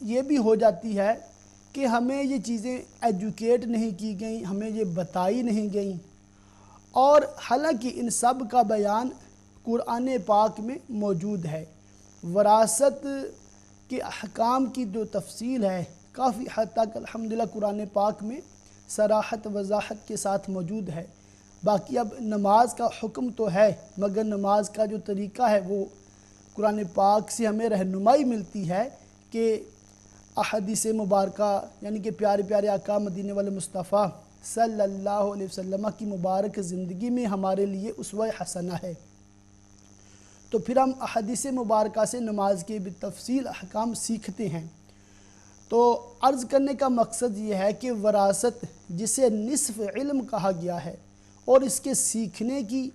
یہ بھی ہو جاتی ہے کہ ہمیں یہ چیزیں ایجوکیٹ نہیں کی گئیں، ہمیں یہ بتائی نہیں گئیں، اور حالانکہ ان سب کا بیان قرآن پاک میں موجود ہے۔ وراثت کے احکام کی جو تفصیل ہے کافی حد تک الحمدللہ قرآن پاک میں صراحت وضاحت کے ساتھ موجود ہے۔ باقی اب نماز کا حکم تو ہے، مگر نماز کا جو طریقہ ہے وہ قرآن پاک سے ہمیں رہنمائی ملتی ہے کہ احادیث مبارکہ یعنی کہ پیارے پیارے آقا مدینے والے مصطفیٰ صلی اللہ علیہ وسلم کی مبارک زندگی میں ہمارے لیے اسوہ حسنہ ہے۔ تو پھر ہم احادیث مبارکہ سے نماز کے بالتفصیل احکام سیکھتے ہیں۔ تو عرض کرنے کا مقصد یہ ہے کہ وراثت جسے نصف علم کہا گیا ہے اور اس کے سیکھنے کی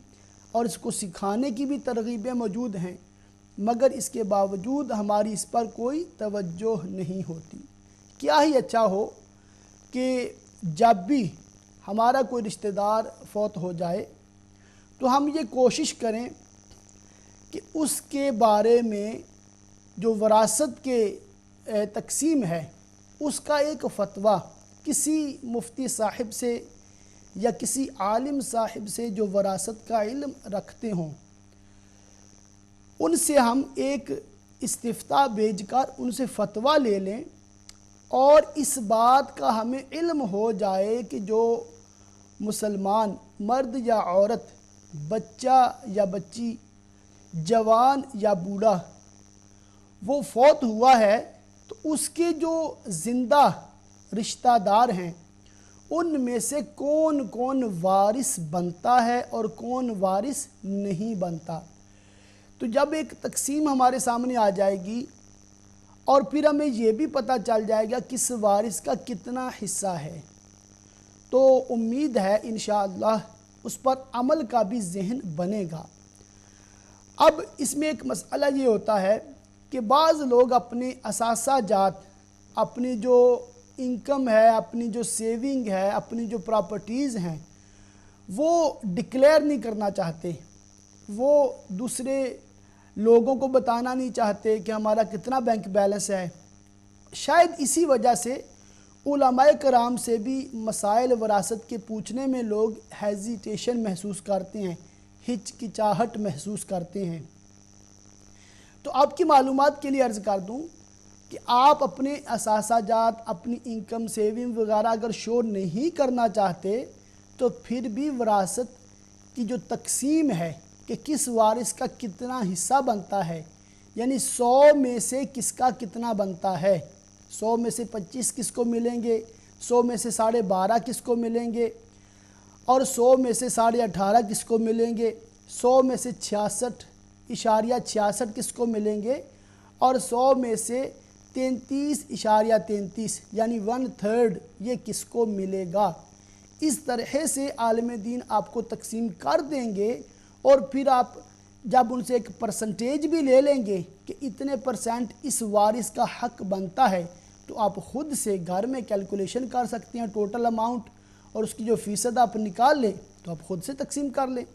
اور اس کو سکھانے کی بھی ترغیبیں موجود ہیں، مگر اس کے باوجود ہماری اس پر کوئی توجہ نہیں ہوتی۔ کیا ہی اچھا ہو کہ جب بھی ہمارا کوئی رشتہ دار فوت ہو جائے تو ہم یہ کوشش کریں کہ اس کے بارے میں جو وراثت کے تقسیم ہے اس کا ایک فتویٰ کسی مفتی صاحب سے یا کسی عالم صاحب سے جو وراثت کا علم رکھتے ہوں ان سے ہم ایک استفتاء بھیج کر ان سے فتویٰ لے لیں، اور اس بات کا ہمیں علم ہو جائے کہ جو مسلمان مرد یا عورت، بچہ یا بچی، جوان یا بوڑھا وہ فوت ہوا ہے تو اس کے جو زندہ رشتہ دار ہیں ان میں سے کون کون وارث بنتا ہے اور کون وارث نہیں بنتا۔ تو جب ایک تقسیم ہمارے سامنے آ جائے گی اور پھر ہمیں یہ بھی پتہ چل جائے گا کس وارث کا کتنا حصہ ہے، تو امید ہے انشاءاللہ اس پر عمل کا بھی ذہن بنے گا۔ اب اس میں ایک مسئلہ یہ ہوتا ہے کہ بعض لوگ اپنے اثاثہ جات، اپنی جو انکم ہے، اپنی جو سیونگ ہے، اپنی جو پراپرٹیز ہیں وہ ڈکلیئر نہیں کرنا چاہتے، وہ دوسرے لوگوں کو بتانا نہیں چاہتے کہ ہمارا کتنا بینک بیلنس ہے۔ شاید اسی وجہ سے علماء کرام سے بھی مسائل وراثت کے پوچھنے میں لوگ ہیزیٹیشن محسوس کرتے ہیں، ہچکچاہٹ محسوس کرتے ہیں۔ تو آپ کی معلومات کے لیے عرض کر دوں کہ آپ اپنے اثاثہ جات، اپنی انکم سیونگ وغیرہ اگر شو نہیں کرنا چاہتے تو پھر بھی وراثت کی جو تقسیم ہے کہ کس وارث کا کتنا حصہ بنتا ہے، یعنی 100 میں سے کس کا کتنا بنتا ہے، 100 میں سے 25 کس کو ملیں گے، 100 میں سے 12.5 کس کو ملیں گے، اور 100 میں سے 18.5 کس کو ملیں گے، 100 میں سے 66.66 کس کو ملیں گے، اور 100 میں سے 33.33 یعنی 1/3 یہ کس کو ملے گا۔ اس طرح سے عالم دین آپ کو تقسیم کر دیں گے، اور پھر آپ جب ان سے ایک پرسنٹیج بھی لے لیں گے کہ اتنے پرسنٹ اس وارث کا حق بنتا ہے، تو آپ خود سے گھر میں کیلکولیشن کر سکتے ہیں ٹوٹل اماؤنٹ، اور اس کی جو فیصد آپ نکال لیں تو آپ خود سے تقسیم کر لیں۔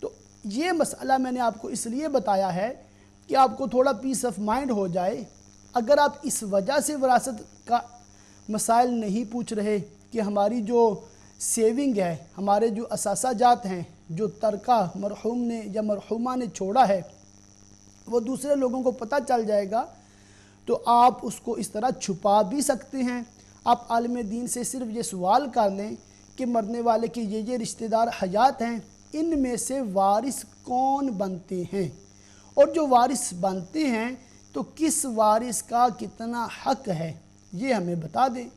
تو یہ مسئلہ میں نے آپ کو اس لیے بتایا ہے کہ آپ کو تھوڑا پیس آف مائنڈ ہو جائے۔ اگر آپ اس وجہ سے وراثت کا مسائل نہیں پوچھ رہے کہ ہماری جو سیونگ ہے، ہمارے جو اثاثہ جات ہیں، جو ترکہ مرحوم نے یا مرحومہ نے چھوڑا ہے وہ دوسرے لوگوں کو پتہ چل جائے گا، تو آپ اس کو اس طرح چھپا بھی سکتے ہیں۔ آپ عالم دین سے صرف یہ سوال کر لیں کہ مرنے والے کے یہ رشتہ دار حیات ہیں، ان میں سے وارث کون بنتے ہیں، اور جو وارث بنتے ہیں تو کس وارث کا کتنا حق ہے یہ ہمیں بتا دیں۔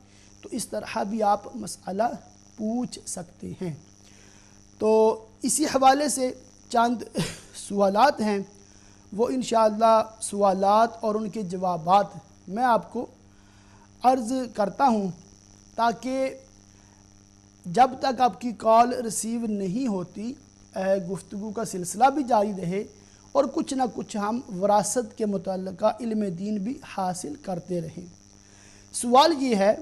تو اس طرح بھی آپ مسئلہ پوچھ سکتے ہیں۔ تو اسی حوالے سے چند سوالات ہیں، وہ انشاءاللہ سوالات اور ان کے جوابات میں آپ کو عرض کرتا ہوں، تاکہ جب تک آپ کی کال ریسیو نہیں ہوتی گفتگو کا سلسلہ بھی جاری رہے اور کچھ نہ کچھ ہم وراثت کے متعلقہ علم دین بھی حاصل کرتے رہیں۔ سوال یہ ہے،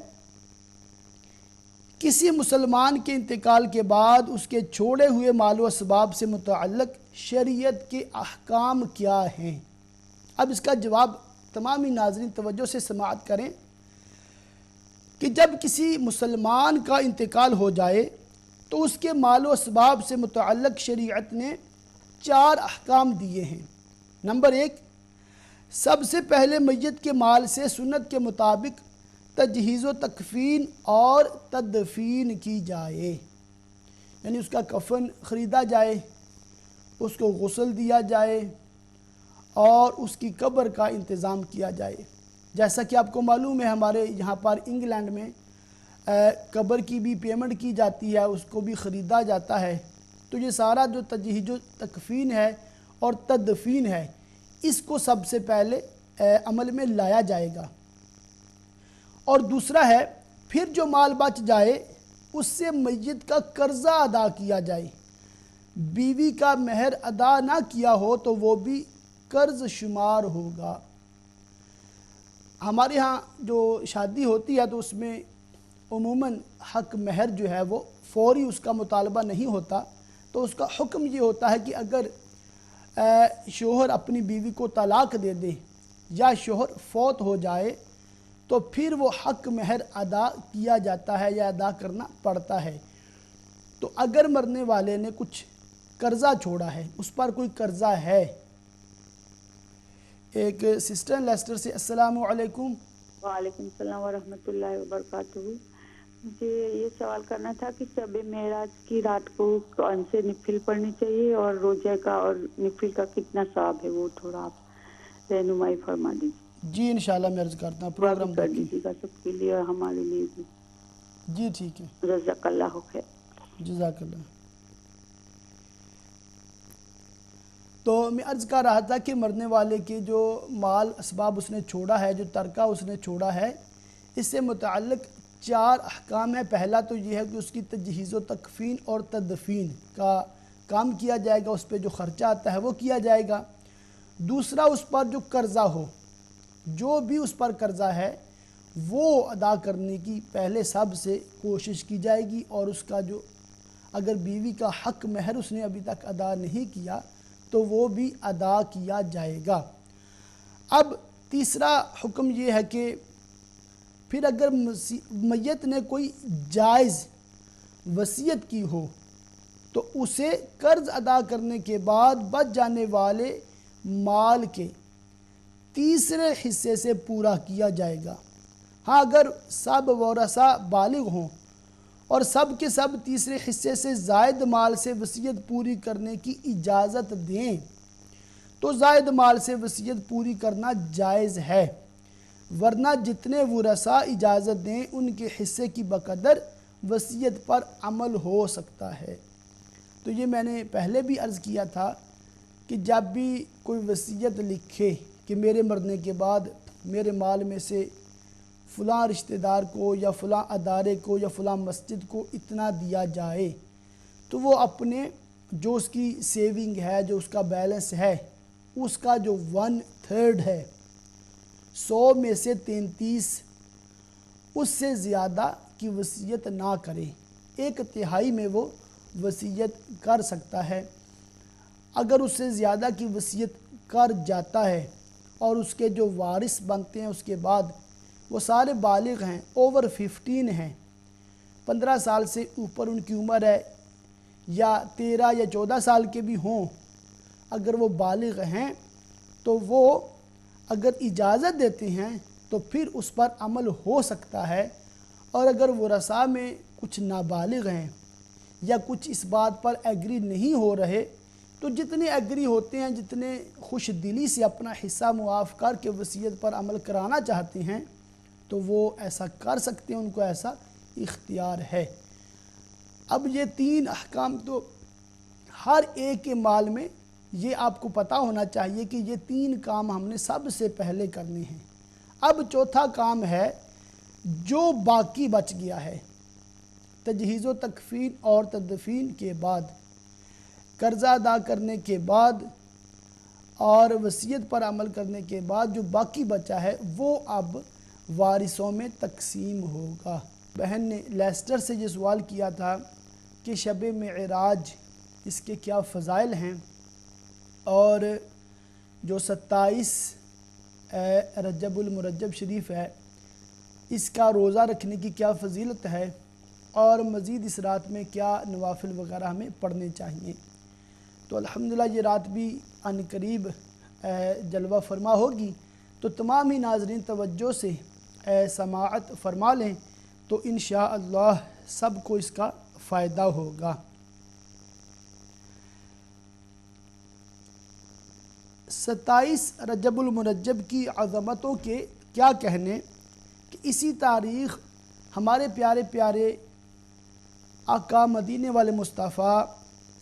کسی مسلمان کے انتقال کے بعد اس کے چھوڑے ہوئے مال و اسباب سے متعلق شریعت کے احکام کیا ہیں؟ اب اس کا جواب تمامی ناظرین توجہ سے سماعت کریں کہ جب کسی مسلمان کا انتقال ہو جائے تو اس کے مال و اسباب سے متعلق شریعت نے 4 احکام دیے ہیں۔ نمبر 1، سب سے پہلے میت کے مال سے سنت کے مطابق تجہیز و تکفین اور تدفین کی جائے، یعنی اس کا کفن خریدا جائے، اس کو غسل دیا جائے اور اس کی قبر کا انتظام کیا جائے۔ جیسا کہ آپ کو معلوم ہے ہمارے یہاں پر انگلینڈ میں قبر کی بھی پیمنٹ کی جاتی ہے، اس کو بھی خریدا جاتا ہے۔ تو یہ سارا جو تجہیز و تکفین ہے اور تدفین ہے، اس کو سب سے پہلے عمل میں لایا جائے گا۔ اور دوسرا ہے، پھر جو مال بچ جائے اس سے میت کا قرضہ ادا کیا جائے۔ بیوی کا مہر ادا نہ کیا ہو تو وہ بھی قرض شمار ہوگا۔ ہمارے ہاں جو شادی ہوتی ہے تو اس میں عموماً حق مہر جو ہے وہ فوری اس کا مطالبہ نہیں ہوتا، تو اس کا حکم یہ ہوتا ہے کہ اگر شوہر اپنی بیوی کو طلاق دے دے یا شوہر فوت ہو جائے تو پھر وہ حق مہر ادا کیا جاتا ہے یا ادا کرنا پڑتا ہے۔ تو اگر مرنے والے نے کچھ قرضہ چھوڑا ہے، اس پر کوئی قرضہ ہے۔ ایک سسٹر لیسٹر سے، السلام علیکم۔ وعلیکم السلام ورحمۃ اللہ وبرکاتہ۔ مجھے یہ سوال کرنا تھا کہ شب معراج کی رات کو کون سے نفل پڑھنی چاہیے اور روزہ کا اور نفل کا کتنا ثواب ہے، وہ تھوڑا آپ رہنمائی فرما دیجیے۔ جی انشاءاللہ میں عرض کرتا ہوں، پروگرام کر دیکھیں۔ دیجیے گا سب کے لیے اور ہمارے لیے بھی۔ جی ٹھیک ہے، جزاک اللہ خیر۔ جزاک اللہ۔ تو میں عرض کر رہا تھا کہ مرنے والے کے جو مال اسباب اس نے چھوڑا ہے، جو ترکہ اس نے چھوڑا ہے، اس سے متعلق 4 احکام ہیں۔ پہلا تو یہ ہے کہ اس کی تجہیز و تکفین اور تدفین کا کام کیا جائے گا، اس پہ جو خرچہ آتا ہے وہ کیا جائے گا۔ دوسرا، اس پر جو قرضہ ہو، جو بھی اس پر قرضہ ہے وہ ادا کرنے کی پہلے سب سے کوشش کی جائے گی، اور اس کا جو اگر بیوی کا حق مہر اس نے ابھی تک ادا نہیں کیا تو وہ بھی ادا کیا جائے گا۔ اب تیسرا حکم یہ ہے کہ پھر اگر میت نے کوئی جائز وصیت کی ہو تو اسے قرض ادا کرنے کے بعد بچ جانے والے مال کے تیسرے حصے سے پورا کیا جائے گا۔ ہاں، اگر سب ورثہ بالغ ہوں اور سب کے سب تیسرے حصے سے زائد مال سے وصیت پوری کرنے کی اجازت دیں تو زائد مال سے وصیت پوری کرنا جائز ہے، ورنہ جتنے ورثاء اجازت دیں ان کے حصے کی بقدر وصیت پر عمل ہو سکتا ہے۔ تو یہ میں نے پہلے بھی عرض کیا تھا کہ جب بھی کوئی وصیت لکھے کہ میرے مرنے کے بعد میرے مال میں سے فلاں رشتہ دار کو یا فلاں ادارے کو یا فلاں مسجد کو اتنا دیا جائے، تو وہ اپنے جو اس کی سیونگ ہے، جو اس کا بیلنس ہے، اس کا جو 1/3 ہے، 100 میں سے 33 اس سے زیادہ کی وصیت نہ کرے، 1/3 میں وہ وصیت کر سکتا ہے۔ اگر اس سے زیادہ کی وصیت کر جاتا ہے اور اس کے جو وارث بنتے ہیں اس کے بعد وہ سارے بالغ ہیں، اوور 15 ہیں، 15 سال سے اوپر ان کی عمر ہے، یا 13 یا 14 سال کے بھی ہوں، اگر وہ بالغ ہیں تو وہ اگر اجازت دیتے ہیں تو پھر اس پر عمل ہو سکتا ہے۔ اور اگر ورثاء میں کچھ نابالغ ہیں یا کچھ اس بات پر ایگری نہیں ہو رہے تو جتنے ایگری ہوتے ہیں، جتنے خوش دلی سے اپنا حصہ معاف کر کے وصیت پر عمل کرانا چاہتے ہیں تو وہ ایسا کر سکتے ہیں، ان کو ایسا اختیار ہے۔ اب یہ 3 احکام تو ہر ایک کے مال میں یہ آپ کو پتہ ہونا چاہیے کہ یہ 3 کام ہم نے سب سے پہلے کرنے ہیں۔ اب چوتھا کام ہے جو باقی بچ گیا ہے، تجہیز و تکفین اور تدفین کے بعد، قرضہ ادا کرنے کے بعد اور وصیت پر عمل کرنے کے بعد جو باقی بچا ہے وہ اب وارثوں میں تقسیم ہوگا۔ بہن نے لیسٹر سے یہ سوال کیا تھا کہ شب معراج اس کے کیا فضائل ہیں، اور جو 27 رجب المرجب شریف ہے، اس کا روزہ رکھنے کی کیا فضیلت ہے اور مزید اس رات میں کیا نوافل وغیرہ ہمیں پڑھنے چاہیے۔ تو الحمدللہ یہ رات بھی عن قریب جلوہ فرما ہوگی، تو تمام ہی ناظرین توجہ سے سماعت فرما لیں تو انشاءاللہ سب کو اس کا فائدہ ہوگا۔ 27 رجب المرجب کی عظمتوں کے کیا کہنے کہ اسی تاریخ ہمارے پیارے پیارے آقا مدینے والے مصطفیٰ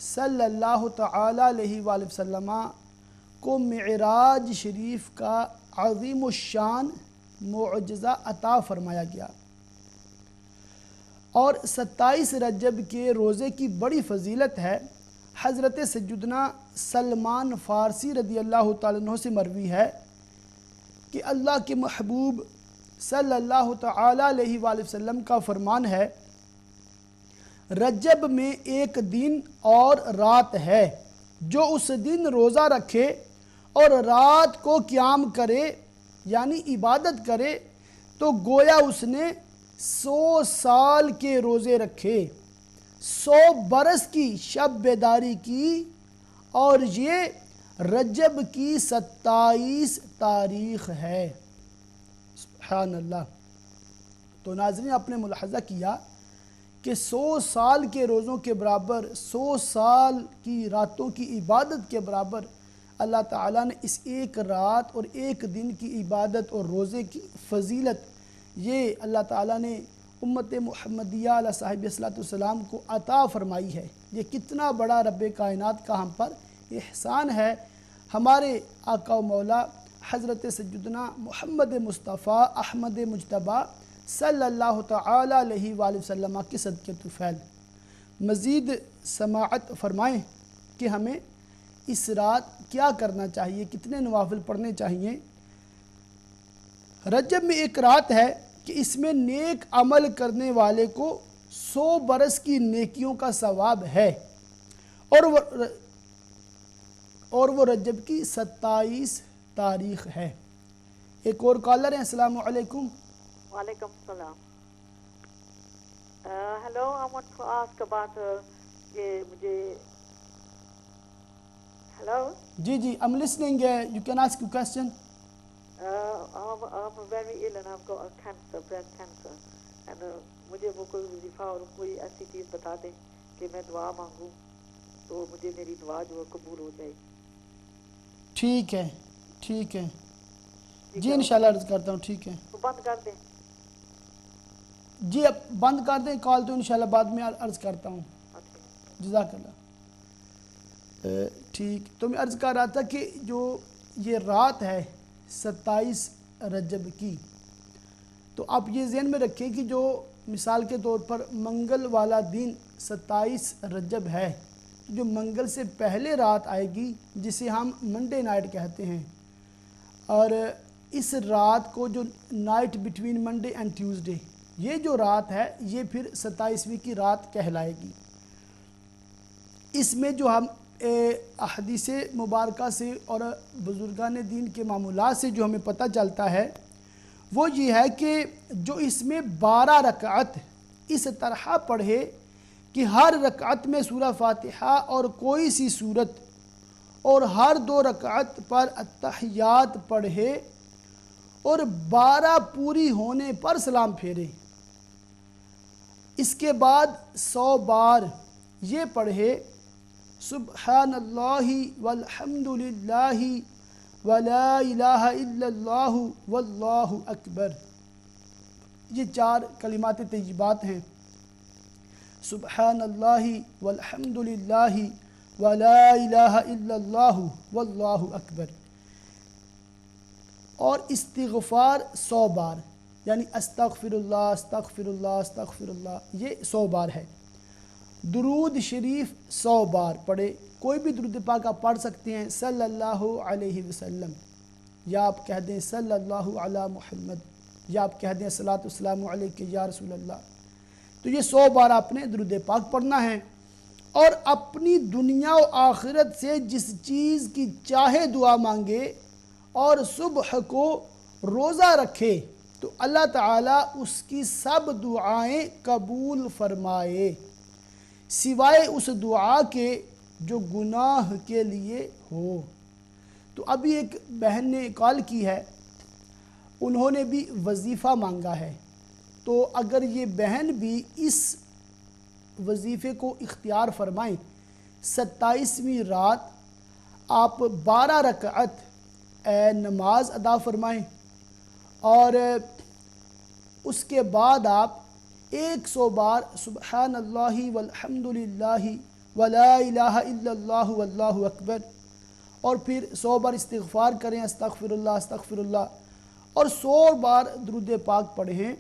صلی اللہ تعالی علیہ وآلہ وسلم کو معراج شریف کا عظیم الشان معجزہ عطا فرمایا گیا، اور 27 رجب کے روزے کی بڑی فضیلت ہے۔ حضرت سیدنا سلمان فارسی رضی اللہ تعالیٰ عنہ سے مروی ہے کہ اللہ کے محبوب صلی اللہ تعالی علیہ وآلہ وسلم کا فرمان ہے، رجب میں ایک دن اور رات ہے، جو اس دن روزہ رکھے اور رات کو قیام کرے یعنی عبادت کرے تو گویا اس نے 100 سال کے روزے رکھے، 100 برس کی شب بیداری کی، اور یہ رجب کی 27 تاریخ ہے۔ سبحان اللہ۔ تو ناظرین آپ نے ملاحظہ کیا کہ 100 سال کے روزوں کے برابر، 100 سال کی راتوں کی عبادت کے برابر اللہ تعالیٰ نے اس ایک رات اور ایک دن کی عبادت اور روزے کی فضیلت یہ اللہ تعالیٰ نے امت محمدیہ علیہ صاحب صلاۃ والسلام کو عطا فرمائی ہے۔ یہ کتنا بڑا رب کائنات کا ہم پر احسان ہے۔ ہمارے آقا و مولا حضرت سیدنا محمد مصطفیٰ احمد مجتبیٰ صلی اللہ تعالی علیہ وآلہ وسلم کی صدقہ طفیل۔ مزید سماعت فرمائیں کہ ہمیں اس رات کیا کرنا چاہیے، کتنے نوافل پڑھنے چاہیے۔ رجب میں ایک رات ہے کہ اس میں نیک عمل کرنے والے کو 100 برس کی نیکیوں کا ثواب ہے، اور وہ رجب کی 27 تاریخ ہے۔ ایک اور کالر ہیں، السلام علیکم۔ وعلیکم السلام۔ Hello, I want to ask about مجھے Hello? G I'm listening. You can ask a question. I'm very ill and I've got a cancer, breast cancer. And مجھے وہ کوئی وظیفہ اور کوئی ایسی چیز بتا دیں کہ میں دعا مانگوں تو مجھے میری دعا جو ہے قبول ہو جائے۔ ٹھیک ہے جی انشاءاللہ عرض کرتا ہوں۔ ٹھیک ہے، تو بند کر دیں۔ جی اب بند کر دیں کال، تو انشاءاللہ بعد میں عرض کرتا ہوں۔ جزاک اللہ۔ ٹھیک، تو میں عرض کر رہا تھا کہ جو یہ رات ہے 27 رجب کی، تو آپ یہ ذہن میں رکھیں کہ جو مثال کے طور پر منگل والا دن 27 رجب ہے، جو منگل سے پہلے رات آئے گی جسے ہم منڈے نائٹ کہتے ہیں، اور اس رات کو جو night between Monday and Tuesday, یہ جو رات ہے یہ پھر 27ویں کی رات کہلائے گی۔ اس میں جو ہم احادیث مبارکہ سے اور بزرگان دین کے معمولات سے جو ہمیں پتہ چلتا ہے وہ یہ ہے کہ جو اس میں 12 رکعت اس طرح پڑھے کہ ہر رکعت میں سورہ فاتحہ اور کوئی سی سورت، اور ہر 2 رکعت پر التحیات پڑھے، اور 12 پوری ہونے پر سلام پھیرے۔ اس کے بعد 100 بار یہ پڑھے سبحان اللہ والحمد للہ ولا الہ الا اللہ واللہ اکبر۔ یہ 4 کلمات طیبات ہیں، سبحان اللہ والحمد للہ ولا الہ الا اللہ واللہ اکبر، اور استغفار 100 بار، یعنی استغفر اللہ استغفر اللہ استغفر اللہ، یہ 100 بار ہے۔ درود شریف 100 بار پڑھے، کوئی بھی درود پاک آپ پڑھ سکتے ہیں، صلی اللہ علیہ وسلم، یا آپ کہہ دیں صلی اللہ علی محمد، یا آپ کہہ دیں صلاۃ والسلام علیک یا رسول اللہ۔ تو یہ 100 بار آپ نے درود پاک پڑھنا ہے، اور اپنی دنیا و آخرت سے جس چیز کی چاہے دعا مانگے اور صبح کو روزہ رکھے تو اللہ تعالیٰ اس کی سب دعائیں قبول فرمائے سوائے اس دعا کے جو گناہ کے لیے ہو۔ تو ابھی ایک بہن نے کال کی ہے، انہوں نے بھی وظیفہ مانگا ہے، تو اگر یہ بہن بھی اس وظیفے کو اختیار فرمائیں، 27ویں رات آپ 12 رکعت نماز ادا فرمائیں اور اس کے بعد آپ 100 بار سبحان اللہ والحمد للہ ولا الہ الا اللہ واللہ اکبر، اور پھر 100 بار استغفار کریں، استغفر اللہ، اور 100 بار درود پاک پڑھیں،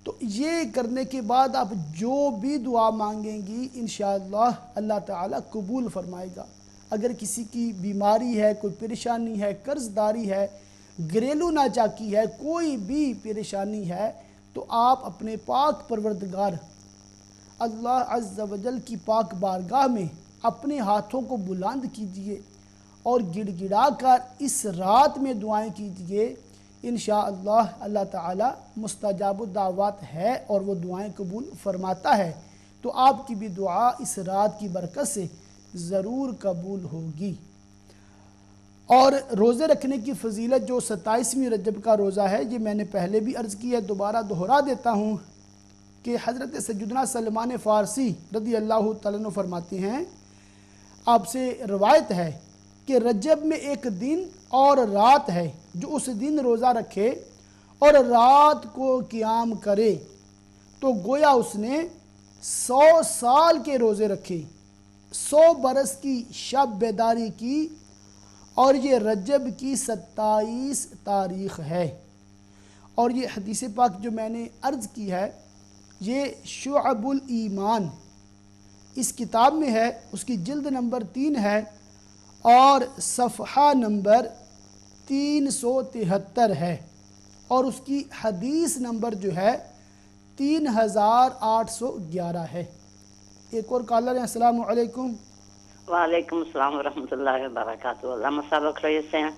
تو یہ کرنے کے بعد آپ جو بھی دعا مانگیں گی انشاءاللہ اللہ تعالیٰ قبول فرمائے گا۔ اگر کسی کی بیماری ہے، کوئی پریشانی ہے، قرض داری ہے، گھریلو ناچاکی ہے، کوئی بھی پریشانی ہے، تو آپ اپنے پاک پروردگار اللہ عز و جل کی پاک بارگاہ میں اپنے ہاتھوں کو بلند کیجئے اور گڑ گڑا کر اس رات میں دعائیں کیجئے، انشاءاللہ اللہ تعالی مستجاب الدعوات ہے اور وہ دعائیں قبول فرماتا ہے، تو آپ کی بھی دعا اس رات کی برکت سے ضرور قبول ہوگی۔ اور روزے رکھنے کی فضیلت جو 27ویں رجب کا روزہ ہے، یہ میں نے پہلے بھی عرض کی ہے، دوبارہ دہرا دیتا ہوں کہ حضرت سیدنا سلمان فارسی رضی اللہ تعالیٰ عنہ فرماتے ہیں، آپ سے روایت ہے کہ رجب میں ایک دن اور رات ہے، جو اس دن روزہ رکھے اور رات کو قیام کرے تو گویا اس نے 100 سال کے روزے رکھے، 100 برس کی شب بیداری کی، اور یہ رجب کی 27 تاریخ ہے۔ اور یہ حدیث پاک جو میں نے عرض کی ہے، یہ شعب الایمان اس کتاب میں ہے، اس کی جلد نمبر 3 ہے اور صفحہ نمبر 373 ہے، اور اس کی حدیث نمبر جو ہے 3811 ہے۔ ایک اور کالر ہے، السلام علیکم۔ وعلیکم السلام ورحمۃ اللہ وبرکاتہ۔ اللہ مساء خیر سے ہیں؟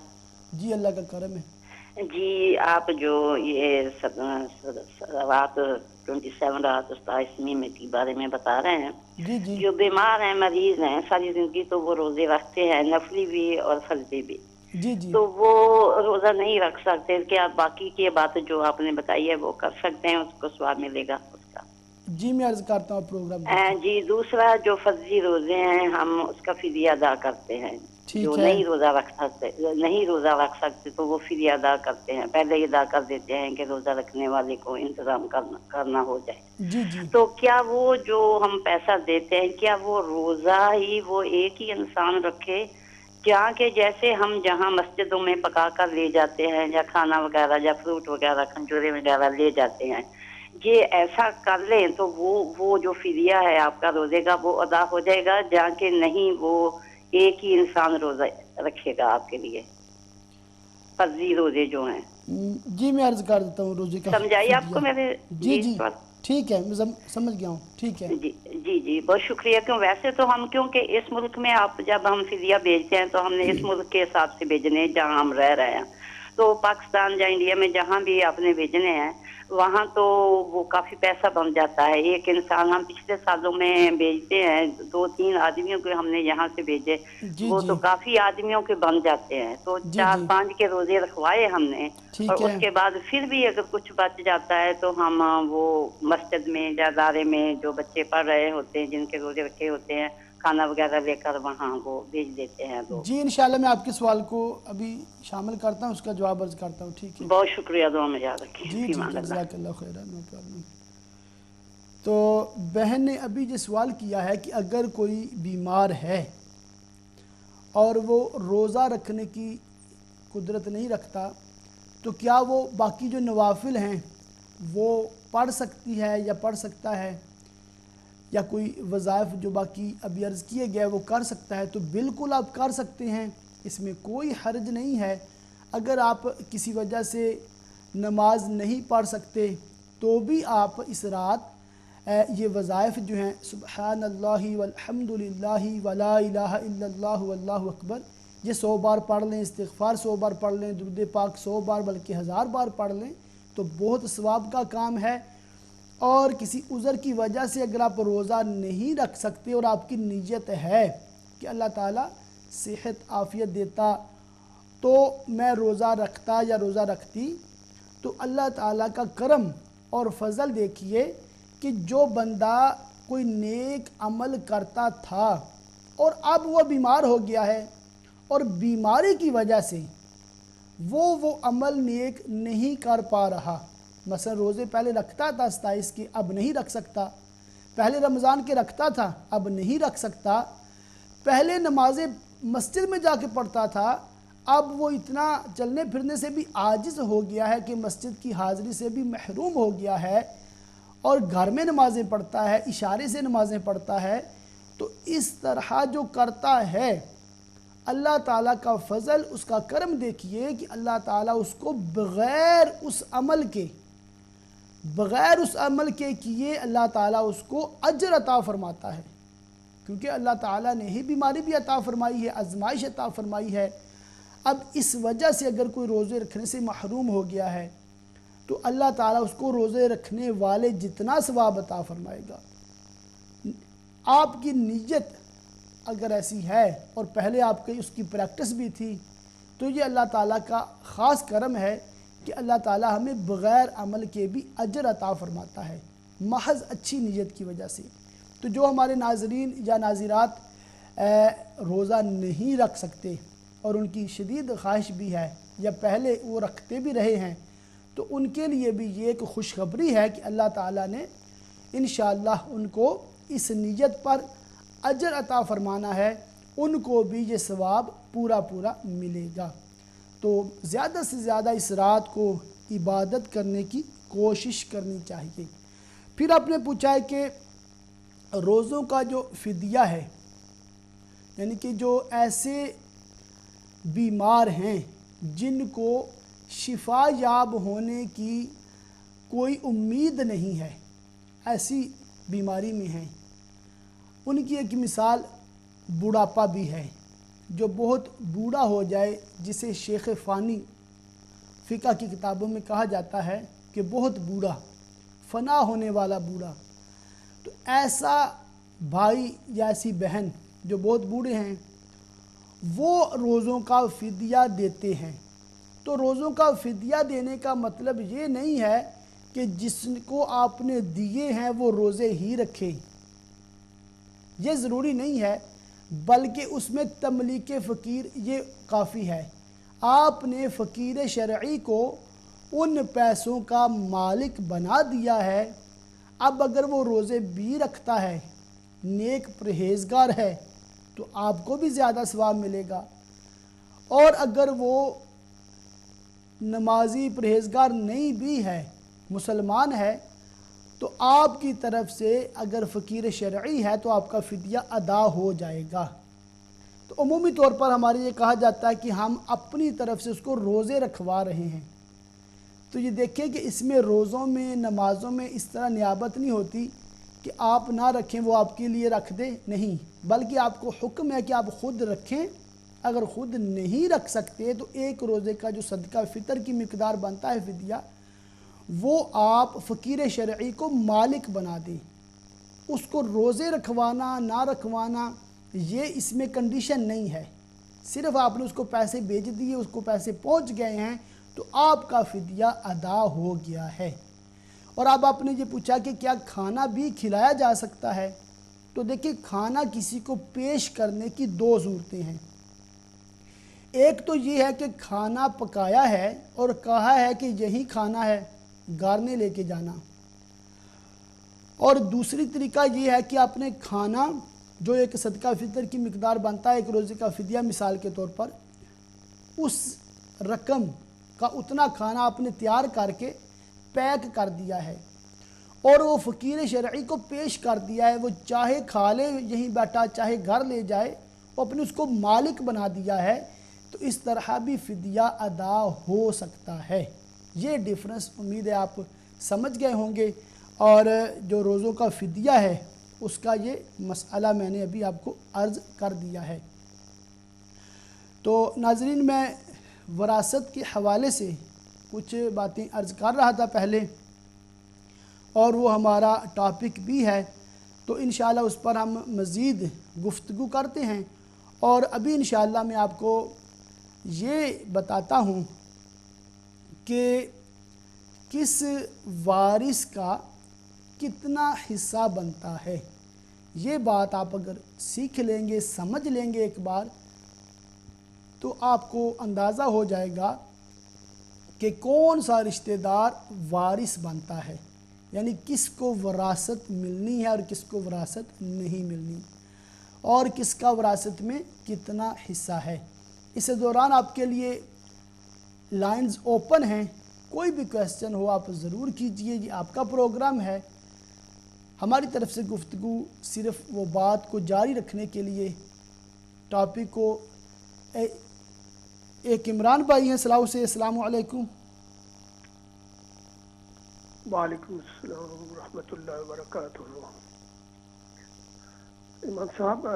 جی اللہ کا کرم ہے۔ جی آپ جو یہ رات 27 رات 27ویں کے بارے میں بتا رہے ہیں، جی جی جو بیمار ہیں، مریض ہیں، ساری زندگی تو وہ روزے رکھتے ہیں، نفلی بھی اور فرضی بھی، جی جی تو وہ روزہ نہیں رکھ سکتے، کیا باقی کی بات جو آپ نے بتائی ہے وہ کر سکتے ہیں؟ اس کو ثواب ملے گا اس کا؟ جی میں عرض کرتا ہوں پروگرام جی دوسرا جو فرضی روزے ہیں ہم اس کا فدیہ ادا کرتے ہیں، ٹھیک جو ہے۔ نہیں روزہ رکھ سکتے تو وہ فدیہ ادا کرتے ہیں، پہلے ہی ادا کر دیتے ہیں کہ روزہ رکھنے والے کو انتظام کرنا ہو جائے۔ جی جی تو کیا وہ جو ہم پیسہ دیتے ہیں، کیا وہ روزہ ہی وہ ایک ہی انسان رکھے، کیا کہ جیسے ہم جہاں مسجدوں میں پکا کر لے جاتے ہیں یا کھانا وغیرہ یا فروٹ وغیرہ کھنجورے وغیرہ لے جاتے ہیں، یہ ایسا کر لیں تو وہ جو فدیہ ہے آپ کا روزے کا وہ ادا ہو جائے گا، جہاں کہ نہیں وہ ایک ہی انسان روزہ رکھے گا آپ کے لیے، فرضی روزے جو ہیں؟ جی میں عرض کر دیتا ہوں روزے کا سمجھائیے آپ کو میرے جی جی ٹھیک ہے، میں سمجھ گیا ہوں، ٹھیک ہے۔ جی بہت شکریہ۔ کیوں ویسے تو ہم کیونکہ اس ملک میں آپ جب ہم فدیہ بھیجتے ہیں تو ہم نے اس ملک کے حساب سے بھیجنے جہاں ہم رہ رہے ہیں، تو پاکستان یا انڈیا میں جہاں بھی آپ نے بھیجنے ہیں وہاں تو وہ کافی پیسہ بن جاتا ہے، ایک انسان ہم پچھلے سالوں میں بھیجتے ہیں 2-3 آدمیوں کے ہم نے یہاں سے بھیجے، وہ تو کافی آدمیوں کے بن جاتے ہیں، تو 4-5 کے روزے رکھوائے ہم نے، اور اس کے بعد پھر بھی اگر کچھ بچ جاتا ہے تو ہم وہ مسجد میں یا ادارے میں جو بچے پڑھ رہے ہوتے ہیں جن کے روزے رکھے ہوتے ہیں کھانا وغیرہ لے کر وہاں وہ بھیج دیتے ہیں۔ تو جی انشاءاللہ میں آپ کے سوال کو ابھی شامل کرتا ہوں، اس کا جواب عرض کرتا ہوں، ٹھیک ہے؟ بہت شکریہ، دعا میں یاد رکھیں۔ جی جی جزاک اللہ خیر، نو پرابلم۔ تو بہن نے ابھی جو سوال کیا ہے کہ اگر کوئی بیمار ہے اور وہ روزہ رکھنے کی قدرت نہیں رکھتا تو کیا وہ باقی جو نوافل ہیں وہ پڑھ سکتی ہے یا پڑھ سکتا ہے، یا کوئی وظائف جو باقی ابھی عرض کیے گئے وہ کر سکتا ہے؟ تو بالکل آپ کر سکتے ہیں، اس میں کوئی حرج نہیں ہے۔ اگر آپ کسی وجہ سے نماز نہیں پڑھ سکتے تو بھی آپ اس رات یہ وظائف جو ہیں سبحان اللہ والحمد للہ ولا الہ الا اللہ واللہ اکبر، یہ 100 بار پڑھ لیں، استغفار 100 بار پڑھ لیں، درود پاک 100 بار بلکہ 1000 بار پڑھ لیں تو بہت ثواب کا کام ہے۔ اور کسی عذر کی وجہ سے اگر آپ روزہ نہیں رکھ سکتے اور آپ کی نیت ہے کہ اللہ تعالیٰ صحت عافیت دیتا تو میں روزہ رکھتا یا روزہ رکھتی، تو اللہ تعالیٰ کا کرم اور فضل دیکھیے کہ جو بندہ کوئی نیک عمل کرتا تھا اور اب وہ بیمار ہو گیا ہے اور بیماری کی وجہ سے وہ عمل نیک نہیں کر پا رہا، مثلا روزے پہلے رکھتا تھا 27 کے، اب نہیں رکھ سکتا، پہلے رمضان کے رکھتا تھا اب نہیں رکھ سکتا، پہلے نمازیں مسجد میں جا کے پڑھتا تھا اب وہ اتنا چلنے پھرنے سے بھی عاجز ہو گیا ہے کہ مسجد کی حاضری سے بھی محروم ہو گیا ہے اور گھر میں نمازیں پڑھتا ہے، اشارے سے نمازیں پڑھتا ہے، تو اس طرح جو کرتا ہے اللہ تعالیٰ کا فضل، اس کا کرم دیکھیے کہ اللہ تعالیٰ اس کو بغیر اس عمل کے کیے اللہ تعالیٰ اس کو اجر عطا فرماتا ہے، کیونکہ اللہ تعالیٰ نے ہی بیماری بھی عطا فرمائی ہے، آزمائش عطا فرمائی ہے۔ اب اس وجہ سے اگر کوئی روزے رکھنے سے محروم ہو گیا ہے تو اللہ تعالیٰ اس کو روزے رکھنے والے جتنا ثواب عطا فرمائے گا۔ آپ کی نیت اگر ایسی ہے اور پہلے آپ کی اس کی پریکٹس بھی تھی تو یہ اللہ تعالیٰ کا خاص کرم ہے کہ اللہ تعالیٰ ہمیں بغیر عمل کے بھی اجر عطا فرماتا ہے محض اچھی نیت کی وجہ سے۔ تو جو ہمارے ناظرین یا ناظرات روزہ نہیں رکھ سکتے اور ان کی شدید خواہش بھی ہے یا پہلے وہ رکھتے بھی رہے ہیں تو ان کے لیے بھی یہ ایک خوشخبری ہے کہ اللہ تعالیٰ نے انشاءاللہ ان کو اس نیت پر اجر عطا فرمانا ہے، ان کو بھی یہ ثواب پورا ملے گا۔ تو زیادہ سے زیادہ اس رات کو عبادت کرنے کی کوشش کرنی چاہیے۔ پھر آپ نے پوچھا ہے کہ روزوں کا جو فدیہ ہے، یعنی کہ جو ایسے بیمار ہیں جن کو شفا یاب ہونے کی کوئی امید نہیں ہے، ایسی بیماری میں ہیں، ان کی ایک مثال بڑھاپا بھی ہے، جو بہت بوڑھا ہو جائے، جسے شیخ فانی فقہ کی کتابوں میں کہا جاتا ہے کہ بہت بوڑھا، فنا ہونے والا بوڑھا، تو ایسا بھائی یا ایسی بہن جو بہت بوڑھے ہیں وہ روزوں کا فدیہ دیتے ہیں۔ تو روزوں کا فدیہ دینے کا مطلب یہ نہیں ہے کہ جس کو آپ نے دیے ہیں وہ روزے ہی رکھے، یہ ضروری نہیں ہے، بلکہ اس میں تملیک فقیر یہ کافی ہے۔ آپ نے فقیر شرعی کو ان پیسوں کا مالک بنا دیا ہے، اب اگر وہ روزے بھی رکھتا ہے، نیک پرہیزگار ہے، تو آپ کو بھی زیادہ ثواب ملے گا، اور اگر وہ نمازی پرہیزگار نہیں بھی ہے، مسلمان ہے، تو آپ کی طرف سے اگر فقیر شرعی ہے تو آپ کا فدیہ ادا ہو جائے گا۔ تو عمومی طور پر ہمارے یہ کہا جاتا ہے کہ ہم اپنی طرف سے اس کو روزے رکھوا رہے ہیں، تو یہ دیکھیں کہ اس میں روزوں میں نمازوں میں اس طرح نیابت نہیں ہوتی کہ آپ نہ رکھیں وہ آپ کے لیے رکھ دیں، نہیں، بلکہ آپ کو حکم ہے کہ آپ خود رکھیں۔ اگر خود نہیں رکھ سکتے تو ایک روزے کا جو صدقہ فطر کی مقدار بنتا ہے فدیہ، وہ آپ فقیر شرعی کو مالک بنا دیں۔ اس کو روزے رکھوانا نہ رکھوانا یہ اس میں کنڈیشن نہیں ہے، صرف آپ نے اس کو پیسے بھیج دیے، اس کو پیسے پہنچ گئے ہیں تو آپ کا فدیہ ادا ہو گیا ہے۔ اور اب آپ نے یہ پوچھا کہ کیا کھانا بھی کھلایا جا سکتا ہے؟ تو دیکھیں، کھانا کسی کو پیش کرنے کی دو صورتیں ہیں۔ ایک تو یہ ہے کہ کھانا پکایا ہے اور کہا ہے کہ یہی کھانا ہے، گھر میں لے کے جانا، اور دوسری طریقہ یہ ہے کہ آپ نے کھانا جو ایک صدقہ فطر کی مقدار بنتا ہے ایک روزے کا فدیہ مثال کے طور پر، اس رقم کا اتنا کھانا آپ نے تیار کر کے پیک کر دیا ہے اور وہ فقیر شرعی کو پیش کر دیا ہے، وہ چاہے کھا لے یہیں بیٹھا، چاہے گھر لے جائے، وہ اپنے اس کو مالک بنا دیا ہے، تو اس طرح بھی فدیہ ادا ہو سکتا ہے۔ یہ ڈیفرنس امید ہے آپ سمجھ گئے ہوں گے، اور جو روزوں کا فدیہ ہے اس کا یہ مسئلہ میں نے ابھی آپ کو عرض کر دیا ہے۔ تو ناظرین میں وراثت کے حوالے سے کچھ باتیں عرض کر رہا تھا پہلے، اور وہ ہمارا ٹاپک بھی ہے، تو انشاءاللہ اس پر ہم مزید گفتگو کرتے ہیں۔ اور ابھی انشاءاللہ میں آپ کو یہ بتاتا ہوں کہ کس وارث کا کتنا حصہ بنتا ہے۔ یہ بات آپ اگر سیکھ لیں گے، سمجھ لیں گے ایک بار، تو آپ کو اندازہ ہو جائے گا کہ کون سا رشتہ دار وارث بنتا ہے، یعنی کس کو وراثت ملنی ہے اور کس کو وراثت نہیں ملنی، اور کس کا وراثت میں کتنا حصہ ہے۔ اس دوران آپ کے لیے لائنز اوپن ہیں، کوئی بھی کویسچن ہو آپ ضرور کیجئے، یہ آپ کا پروگرام ہے۔ ہماری طرف سے گفتگو صرف وہ بات کو جاری رکھنے کے لیے، ٹاپک کو ایک عمران بھائی ہیں سلاؤ سے۔ السلام علیکم۔ وعلیکم السلام ورحمۃ اللہ وبرکاتہ۔ امام صاحب،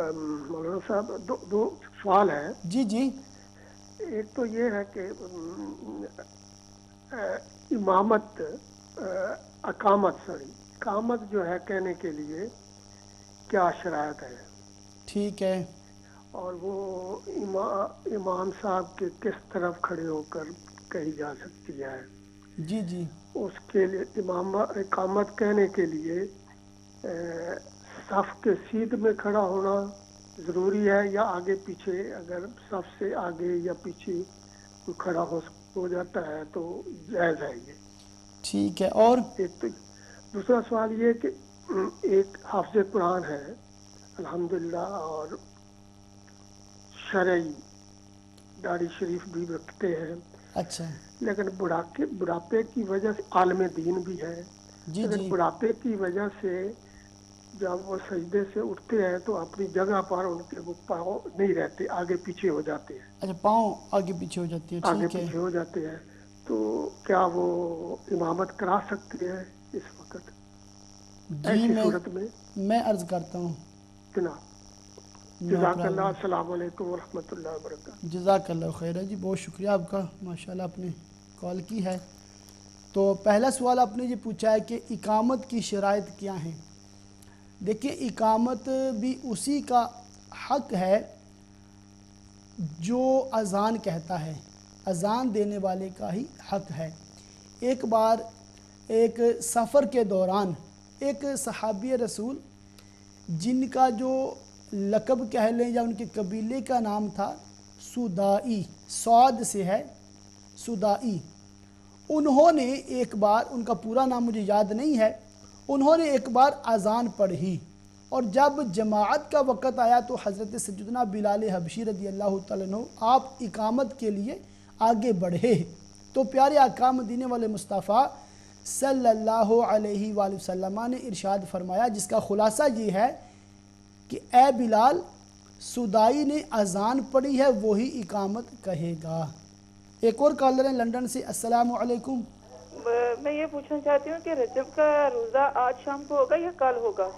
مولانا صاحب، دو سوال ہیں۔ جی جی۔ ایک تو یہ ہے کہ امامت، اقامت جو ہے کہنے کے لیے کیا شرائط ہے؟ ٹھیک ہے۔ اور وہ امام صاحب کے کس طرف کھڑے ہو کر کہی جا سکتی ہے؟ جی جی۔ اس کے لیے اقامت کہنے کے لیے صف کے سیدھ میں کھڑا ہونا ضروری ہے، یا آگے پیچھے اگر صف سے آگے یا پیچھے کوئی کھڑا ہو جاتا ہے تو جائز ہے یہ؟ ٹھیک ہے۔ اور ایک تو دوسرا سوال یہ کہ ایک حافظ قرآن ہے الحمدللہ، اور شرعی داڑھی شریف بھی رکھتے ہیں، اچھا، لیکن بڑھاپے کی وجہ سے عالم دین بھی ہے، جی لیکن جی۔ بڑھاپے کی وجہ سے جب وہ سجدے سے اٹھتے ہیں تو اپنی جگہ پر ان کے وہ پاؤں نہیں رہتے، آگے پیچھے ہو جاتے ہیں، اچھا، پاؤں آگے پیچھے ہو جاتی ہے، آگے ٹھیک ہے۔ پیچھے ہو جاتے ہیں، تو کیا وہ امامت کرا سکتے ہیں اس وقت جی، ایسی صورت میں؟ میں عرض کرتا ہوں۔ جناب No جزاک اللہ، problem۔ السلام علیکم ورحمۃ اللہ وبرکاتہ۔ جزاک اللہ خیر ہے جی، بہت شکریہ آپ کا، ماشاءاللہ آپ نے کال کی ہے۔ تو پہلا سوال آپ نے یہ پوچھا ہے کہ اقامت کی شرائط کیا ہیں۔ دیکھیں، اقامت بھی اسی کا حق ہے جو اذان کہتا ہے، اذان دینے والے کا ہی حق ہے۔ ایک بار ایک سفر کے دوران ایک صحابی رسول جن کا جو لقب کہہ لیں یا ان کے قبیلے کا نام تھا سودائی، سعد سے ہے سودائی، انہوں نے ایک بار، ان کا پورا نام مجھے یاد نہیں ہے، انہوں نے ایک بار اذان پڑھی، اور جب جماعت کا وقت آیا تو حضرت سیدنا بلال حبشی رضی اللہ تعالیٰ عنہ آپ اقامت کے لیے آگے بڑھے، تو پیارے آقا مدینے والے مصطفیٰ صلی اللہ علیہ وآلہ وسلم نے ارشاد فرمایا، جس کا خلاصہ یہ ہے کہ اے بلال، سودائی نے اذان پڑھی ہے وہی اقامت کہے گا۔ ایک اور کالر ہیں لندن سے۔ السلام علیکم۔ میں یہ پوچھنا چاہتی ہوں کہ رجب کا روزہ آج شام کو ہوگا یا کل ہوگا؟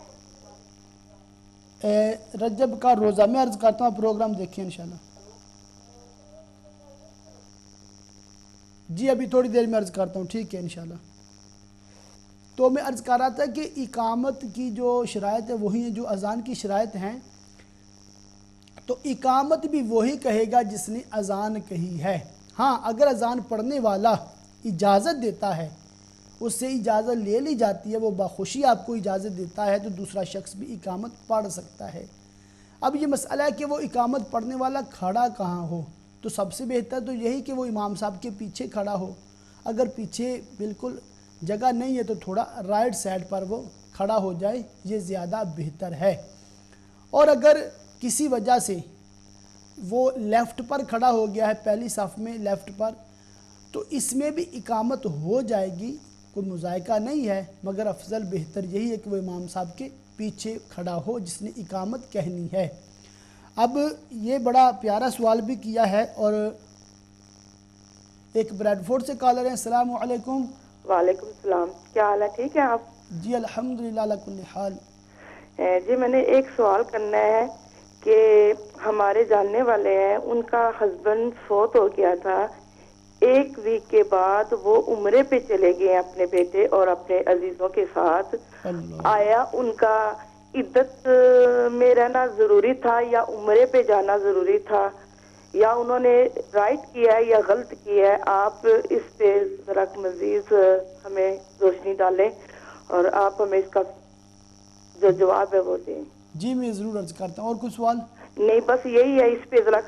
رجب کا روزہ میں عرض کرتا ہوں، پروگرام دیکھیں انشاءاللہ۔ جی ابھی تھوڑی دیر میں عرض کرتا ہوں، ٹھیک ہے انشاءاللہ۔ تو میں عرض کر رہا تھا کہ اقامت کی جو شرائط ہے وہی ہیں جو اذان کی شرائط ہیں، تو اقامت بھی وہی کہے گا جس نے اذان کہی ہے۔ ہاں، اگر اذان پڑھنے والا اجازت دیتا ہے، اس سے اجازت لے لی جاتی ہے، وہ بخوشی آپ کو اجازت دیتا ہے، تو دوسرا شخص بھی اقامت پڑھ سکتا ہے۔ اب یہ مسئلہ ہے کہ وہ اقامت پڑھنے والا کھڑا کہاں ہو، تو سب سے بہتر تو یہی کہ وہ امام صاحب کے پیچھے کھڑا ہو۔ اگر پیچھے بالکل جگہ نہیں ہے تو تھوڑا رائٹ سائڈ پر وہ کھڑا ہو جائے، یہ زیادہ بہتر ہے۔ اور اگر کسی وجہ سے وہ لیفٹ پر کھڑا ہو گیا ہے، پہلی صف میں لیفٹ پر، تو اس میں بھی اقامت ہو جائے گی، کوئی مذائقہ نہیں ہے، مگر افضل بہتر یہی ہے کہ وہ امام صاحب کے پیچھے کھڑا ہو جس نے اقامت کہنی ہے۔ اب یہ بڑا پیارا سوال بھی کیا ہے، اور ایک بریڈ فورڈ سے کالر ہیں۔ السلام علیکم۔ وعلیکم السلام، کیا حال ہے؟ ٹھیک ہے آپ؟ جی الحمدللہ علی کل حال۔ جی میں نے ایک سوال کرنا ہے کہ ہمارے جاننے والے ہیں، ان کا ہسبینڈ فوت ہو گیا تھا، 1 ویک کے بعد وہ عمرے پہ چلے گئے اپنے بیٹے اور اپنے عزیزوں کے ساتھ. اللہ آیا ان کا عدت میں رہنا ضروری تھا یا عمرے پہ جانا ضروری تھا، یا انہوں نے رائٹ کیا ہے یا غلط کیا ہے؟ آپ اس پہ ذرا مزید ہمیں روشنی ڈالیں اور آپ ہمیں اس کا جو جواب ہے وہ دیں. جی میں ضرور عرض کرتا ہوں. اور کوئی سوال؟ نہیں بس یہی ہے، اس پہ ذرا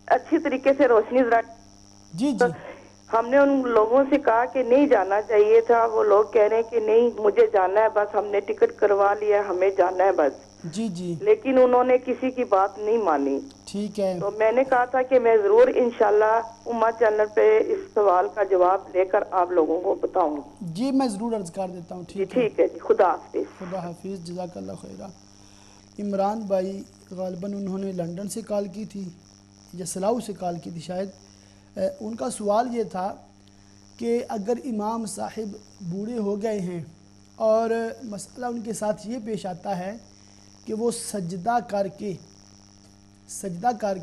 اچھی طریقے سے روشنی ذرا. جی جی ہم نے ان لوگوں سے کہا کہ نہیں جانا چاہیے تھا، وہ لوگ کہہ رہے ہیں کہ نہیں مجھے جانا ہے، بس ہم نے ٹکٹ کروا لیا، ہمیں جانا ہے بس. جی جی لیکن انہوں نے کسی کی بات نہیں مانی. ٹھیک ہے. تو میں نے کہا تھا کہ میں ضرور انشاءاللہ امہ چینل پہ اس سوال کا جواب لے کر آپ لوگوں کو بتاؤں گی. جی میں ضرور عرض کر دیتا ہوں. جی ٹھیک ہے. ٹھیک ہے جی، خدا حافظ. خدا حافظ. جزاک اللہ خیرہ. عمران بھائی غالباً انہوں نے لنڈن سے کال کی تھی یا سلاؤ سے کال کی تھی شاید. ان کا سوال یہ تھا کہ اگر امام صاحب بوڑھے ہو گئے ہیں اور مسئلہ ان کے ساتھ یہ پیش آتا ہے کہ وہ سجدہ کر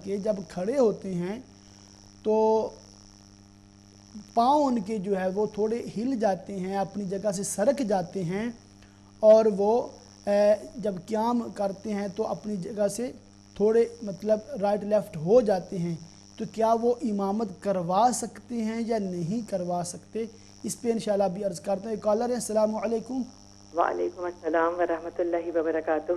کے جب کھڑے ہوتے ہیں تو پاؤں ان کے جو ہے وہ تھوڑے ہل جاتے ہیں، اپنی جگہ سے سرک جاتے ہیں، اور وہ جب قیام کرتے ہیں تو اپنی جگہ سے تھوڑے مطلب رائٹ لیفٹ ہو جاتے ہیں، تو کیا وہ امامت کروا سکتے ہیں یا نہیں کروا سکتے؟ اس پہ انشاءاللہ بھی عرض کرتے ہیں. کالر ہیں. السلام علیکم. وعلیکم السلام ورحمۃ اللہ وبرکاتہ.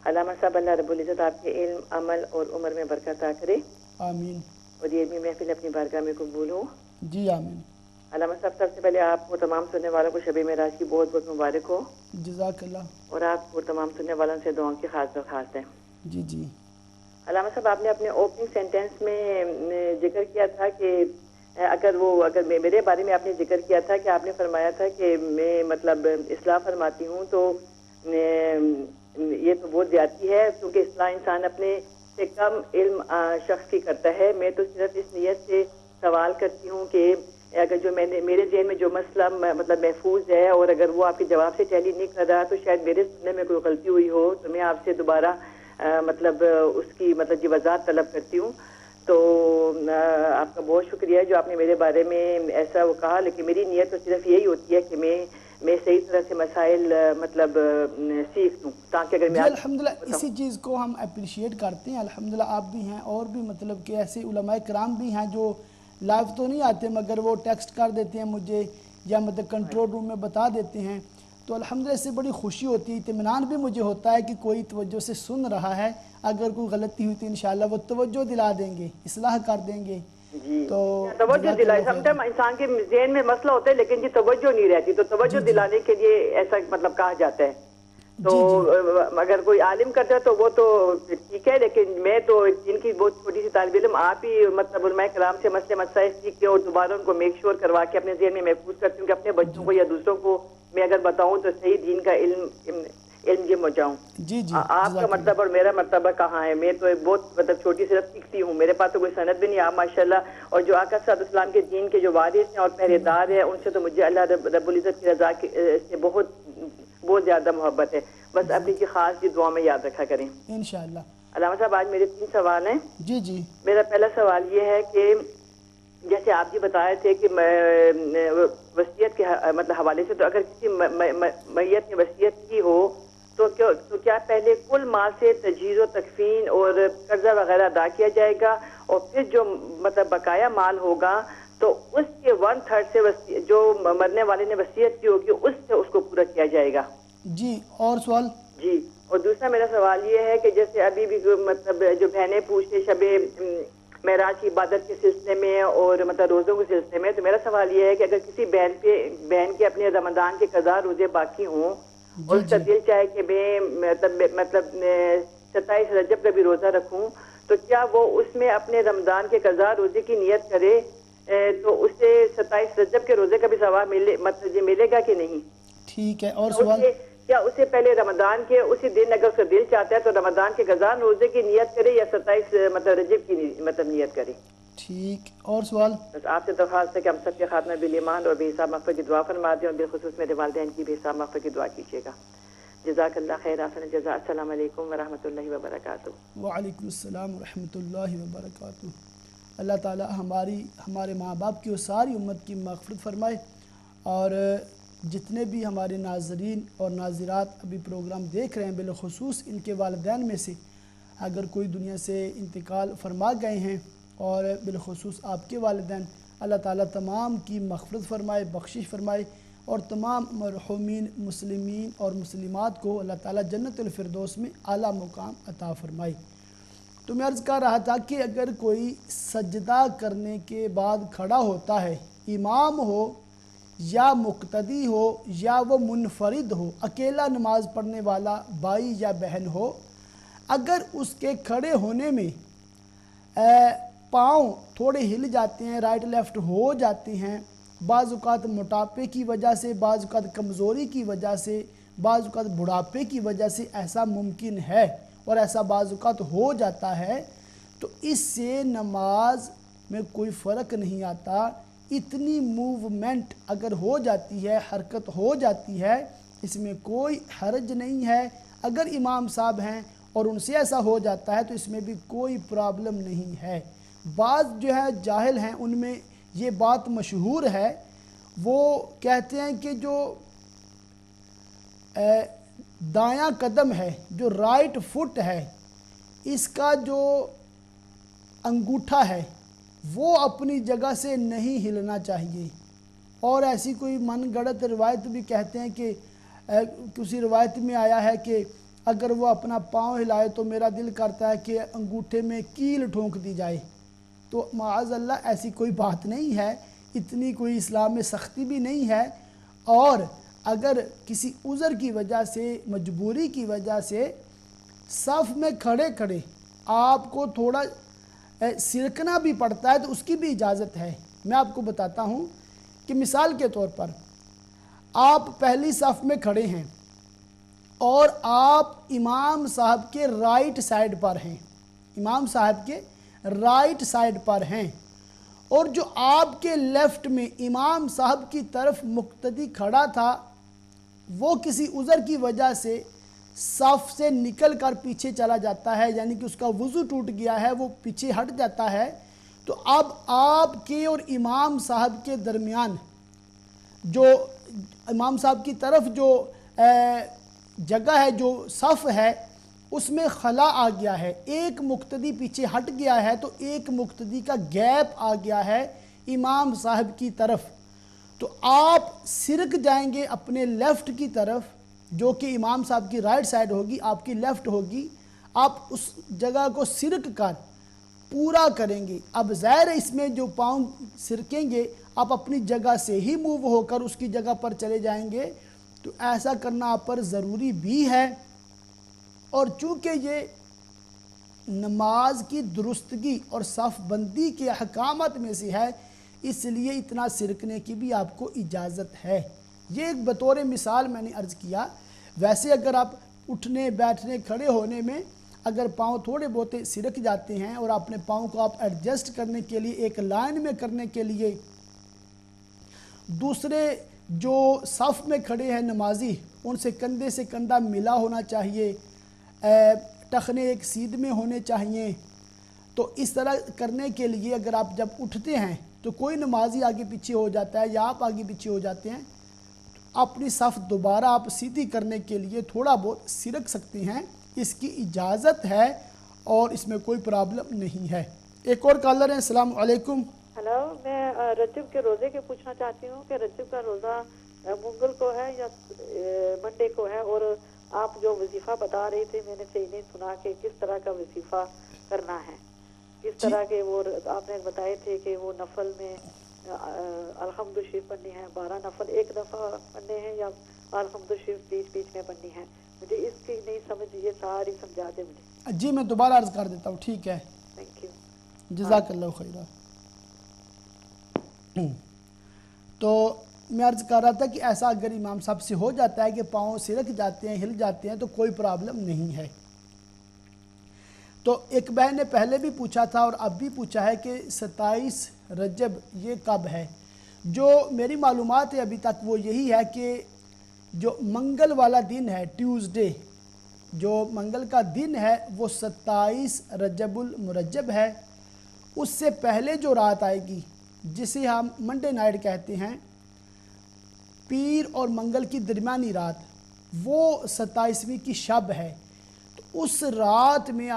علامہ صاحب اللہ رب العزت آپ کے علم، عمل اور عمر میں برکت عطا کرے. آمین. اور یہ بھی محفل اپنی بارگاہ میں قبول ہو. جی آمین. علامہ صاحب سب سے پہلے آپ کو تمام سننے والوں کو شب معراج کی بہت بہت مبارک ہو. جزاک اللہ. اور آپ کو تمام سننے والوں سے دعاؤں کی خاص درخواست ہے. جی جی. علامہ صاحب آپ نے اپنے اوپننگ سینٹینس میں ذکر کیا تھا کہ اگر میرے بارے میں آپ نے ذکر کیا تھا کہ آپ نے فرمایا تھا کہ میں مطلب اصلاح فرماتی ہوں تو یہ تو بہت زیادتی ہے، کیونکہ اصلاح انسان اپنے سے کم علم شخص کی کرتا ہے. میں تو صرف اس نیت سے سوال کرتی ہوں کہ اگر جو میرے ذہن میں جو مسئلہ مطلب محفوظ ہے اور اگر وہ آپ کے جواب سے ٹیلی نہیں کر رہا تو شاید میرے سننے میں کوئی غلطی ہوئی ہو، تو میں آپ سے دوبارہ مطلب اس کی مطلب کی وضاحت طلب کرتی ہوں. تو آپ کا بہت شکریہ جو آپ نے میرے بارے میں ایسا وہ کہا، لیکن میری نیت تو صرف یہی ہوتی ہے کہ میں صحیح طرح سے مسائل مطلب سیکھ دوں، تاکہ اگر میں الحمدللہ اسی چیز کو ہم اپریشیٹ کرتے ہیں. الحمدللہ آپ بھی ہیں اور بھی مطلب کہ ایسے علماء کرام بھی ہیں جو لائیو تو نہیں آتے مگر وہ ٹیکسٹ کر دیتے ہیں مجھے یا مطلب کنٹرول روم میں بتا دیتے ہیں. تو الحمدللہ اس سے بڑی خوشی ہوتی ہے، اطمینان بھی مجھے ہوتا ہے کہ کوئی توجہ سے سن رہا ہے. اگر کوئی غلطی ہوئی تو انشاءاللہ وہ توجہ دلا دیں گے، اصلاح کر دیں گے. جی تو توجہ دلائے. سمٹائم انسان کے ذہن میں مسئلہ ہوتا ہے لیکن جی توجہ نہیں رہتی، تو توجہ دلانے کے لیے ایسا مطلب کہا جاتا ہے. تو اگر کوئی عالم کرتا ہے تو وہ تو ٹھیک ہے، لیکن میں تو جن کی بہت چھوٹی سی طالب علم آپ ہی مطلب علماء کرام سے مسئلے مسائل سیکھ کے اور دوبارہ ان کو میک شور کروا کے اپنے ذہن میں محفوظ کرتی ہوں کہ اپنے بچوں کو یا دوسروں کو میں اگر بتاؤں تو صحیح دین کا علم جم ہو جاؤں. جی جی. آپ کا مرتبہ اور میرا مرتبہ کہاں ہے؟ میں تو بہت مطلب چھوٹی صرف سیکھتی ہوں، میرے پاس تو کوئی سند بھی نہیں. آپ ماشاءاللہ اور جو آقا صلی اللہ علیہ وسلم کے دین کے جو وارث ہیں اور پہرے دار ہیں، ان سے تو مجھے اللہ رب العزت کی رضا سے بہت زیادہ محبت ہے. بس اپنی کی خاص جی دعا میں یاد رکھا کریں انشاءاللہ. علامہ صاحب آج میرے 3 سوال ہیں. جی جی. میرا پہلا سوال یہ ہے کہ جیسے آپ جی بتائے تھے کہ وصیت کے مطلب حوالے سے، تو اگر کسی میت نے وصیت کی ہو تو کیا پہلے کل مال سے تجہیز و تکفین اور قرضہ وغیرہ ادا کیا جائے گا اور پھر جو مطلب بقایا مال ہوگا تو اس کے 1/3 سے جو مرنے والے نے وصیت کی ہوگی اس سے اس کو پورا کیا جائے گا؟ جی. اور سوال؟ جی. اور دوسرا میرا سوال یہ ہے کہ جیسے ابھی بھی مطلب جو بہنیں پوچھتے شب معراج کی عبادت کے سلسلے میں اور مطلب روزوں کے سلسلے میں، تو میرا سوال یہ ہے کہ اگر کسی بہن کے اپنے رمضان کے قضا روزے باقی ہوں اور اس کا دل چاہے کہ میں مطلب 27 رجب کا بھی روزہ رکھوں، تو کیا وہ اس میں اپنے رمضان کے قضا روزے کی نیت کرے تو اسے 27 رجب کے روزے کا بھی ثواب ملے گا کہ نہیں؟ ٹھیک ہے. اور سوال؟ کیا اسے پہلے رمضان کے اسی دن اگر اس کا دل چاہتا ہے تو رمضان کے قضا روزے کی نیت کرے یا 27 مطلب رجب کی مطلب نیت کرے؟ ٹھیک. اور سوال؟ بس آپ سے درخواست ہے کہ ہم سب کے خاتمہ بالایمان اور بے حساب مغفرت کی دعا فرما دیں اور بالخصوص میرے والدین کی بے حساب مغفرت کی دعا کیجیے گا. جزاک اللہ خیر احسن جزا. السلام علیکم ورحمۃ اللہ وبرکاتہ. وعلیکم السلام ورحمۃ اللہ وبرکاتہ. اللہ تعالی ہمارے ماں باپ کی اور ساری امت کی مغفرت فرمائے، اور جتنے بھی ہمارے ناظرین اور ناظرات ابھی پروگرام دیکھ رہے ہیں بالخصوص ان کے والدین میں سے اگر کوئی دنیا سے انتقال فرما گئے ہیں، اور بالخصوص آپ کے والدین، اللہ تعالیٰ تمام کی مغفرت فرمائے، بخشش فرمائے، اور تمام مرحومین مسلمین اور مسلمات کو اللہ تعالیٰ جنت الفردوس میں اعلیٰ مقام عطا فرمائے. تو میں عرض کر رہا تھا کہ اگر کوئی سجدہ کرنے کے بعد کھڑا ہوتا ہے، امام ہو یا مقتدی ہو یا وہ منفرد ہو، اکیلا نماز پڑھنے والا بھائی یا بہن ہو، اگر اس کے کھڑے ہونے میں پاؤں تھوڑے ہل جاتے ہیں، رائٹ لیفٹ ہو جاتے ہیں، بعض اوقات موٹاپے کی وجہ سے، بعض اوقات کمزوری کی وجہ سے، بعض اوقات بڑھاپے کی وجہ سے ایسا ممکن ہے اور ایسا بعض اوقات ہو جاتا ہے، تو اس سے نماز میں کوئی فرق نہیں آتا. اتنی موومنٹ اگر ہو جاتی ہے، حرکت ہو جاتی ہے، اس میں کوئی حرج نہیں ہے. اگر امام صاحب ہیں اور ان سے ایسا ہو جاتا ہے تو اس میں بھی کوئی پرابلم نہیں ہے. بعض جو ہے جاہل ہیں، ان میں یہ بات مشہور ہے، وہ کہتے ہیں کہ جو دایاں قدم ہے، جو رائٹ فٹ ہے، اس کا جو انگوٹھا ہے وہ اپنی جگہ سے نہیں ہلنا چاہیے. اور ایسی کوئی من گڑت روایت بھی کہتے ہیں کہ کسی روایت میں آیا ہے کہ اگر وہ اپنا پاؤں ہلائے تو میرا دل کرتا ہے کہ انگوٹھے میں کیل ٹھونک دی جائے. تو معاذ اللہ ایسی کوئی بات نہیں ہے، اتنی کوئی اسلام میں سختی بھی نہیں ہے. اور اگر کسی عذر کی وجہ سے، مجبوری کی وجہ سے صف میں کھڑے کھڑے آپ کو تھوڑا سرکنا بھی پڑتا ہے تو اس کی بھی اجازت ہے. میں آپ کو بتاتا ہوں کہ مثال کے طور پر آپ پہلی صف میں کھڑے ہیں اور آپ امام صاحب کے رائٹ سائڈ پر ہیں، امام صاحب کے رائٹ سائڈ پر ہیں، اور جو آپ کے لیفٹ میں امام صاحب کی طرف مقتدی کھڑا تھا وہ کسی عذر کی وجہ سے صف سے نکل کر پیچھے چلا جاتا ہے، یعنی کہ اس کا وضو ٹوٹ گیا ہے، وہ پیچھے ہٹ جاتا ہے، تو اب آپ کے اور امام صاحب کے درمیان جو امام صاحب کی طرف جو جگہ ہے، جو صف ہے، اس میں خلا آ گیا ہے. ایک مقتدی پیچھے ہٹ گیا ہے تو ایک مقتدی کا گیپ آ گیا ہے امام صاحب کی طرف. تو آپ سرک جائیں گے اپنے لیفٹ کی طرف، جو کہ امام صاحب کی رائٹ سائڈ ہوگی، آپ کی لیفٹ ہوگی. آپ اس جگہ کو سرک کر پورا کریں گے. اب ظاہر ہے اس میں جو پاؤں سرکیں گے آپ اپنی جگہ سے ہی موو ہو کر اس کی جگہ پر چلے جائیں گے، تو ایسا کرنا آپ پر ضروری بھی ہے. اور چونکہ یہ نماز کی درستگی اور صف بندی کے احکامات میں سے ہے، اس لیے اتنا سرکنے کی بھی آپ کو اجازت ہے. یہ ایک بطور مثال میں نے عرض کیا. ویسے اگر آپ اٹھنے بیٹھنے کھڑے ہونے میں اگر پاؤں تھوڑے بہت سرک جاتے ہیں اور اپنے پاؤں کو آپ ایڈجسٹ کرنے کے لیے، ایک لائن میں کرنے کے لیے دوسرے جو صف میں کھڑے ہیں نمازی ان سے کندھے سے کندھا ملا ہونا چاہیے، ٹخنے ایک سیدھ میں ہونے چاہیے. تو اس طرح کرنے کے لیے اگر آپ جب اٹھتے ہیں تو کوئی نمازی آگے پیچھے ہو جاتا ہے یا آپ آگے پیچھے ہو جاتے ہیں، اپنی صف دوبارہ آپ سیدھی کرنے کے لیے تھوڑا بہت سرک سکتے ہیں، اس کی اجازت ہے اور اس میں کوئی پرابلم نہیں ہے. ایک اور کالر ہیں. السلام علیکم. ہلو، میں رجب کے روزے کے پوچھنا چاہتی ہوں کہ رجب کا روزہ منگل کو ہے یا منڈے کو ہے، اور آپ جو وظیفہ بتا رہی تھے میں نے صحیح نہیں سنا کہ کس طرح کا وظیفہ کرنا ہے، کس طرح کے وہ آپ نے بتائے تھے کہ وہ نفل میں الحمد شریف پڑھنی ہے، 12 نفل ایک دفعہ پڑھنے ہیں یا الحمد شریف بیچ میں پڑھنی ہے. مجھے اس کی نہیں سمجھ، یہ ساری سمجھا دیں مجھے. جی میں دوبارہ عرض کر دیتا ہوں. ٹھیک ہے، تھینک یو، جزاک اللہ خیرہ. تو میں عرض کر رہا تھا کہ ایسا اگر امام صاحب سے ہو جاتا ہے کہ پاؤں سرک جاتے ہیں، ہل جاتے ہیں، تو کوئی پرابلم نہیں ہے. تو ایک بہن نے پہلے بھی پوچھا تھا اور اب بھی پوچھا ہے کہ 27 رجب یہ کب ہے. جو میری معلومات ہے ابھی تک وہ یہی ہے کہ جو منگل والا دن ہے ٹیوزڈے، جو منگل کا دن ہے وہ 27 رجب المرجب ہے، اس سے پہلے جو رات آئے گی جسے ہم منڈے نائٹ کہتے ہیں، پیر اور منگل کی درمیانی رات، وہ 27ویں کی شب ہے۔ تو اس رات میں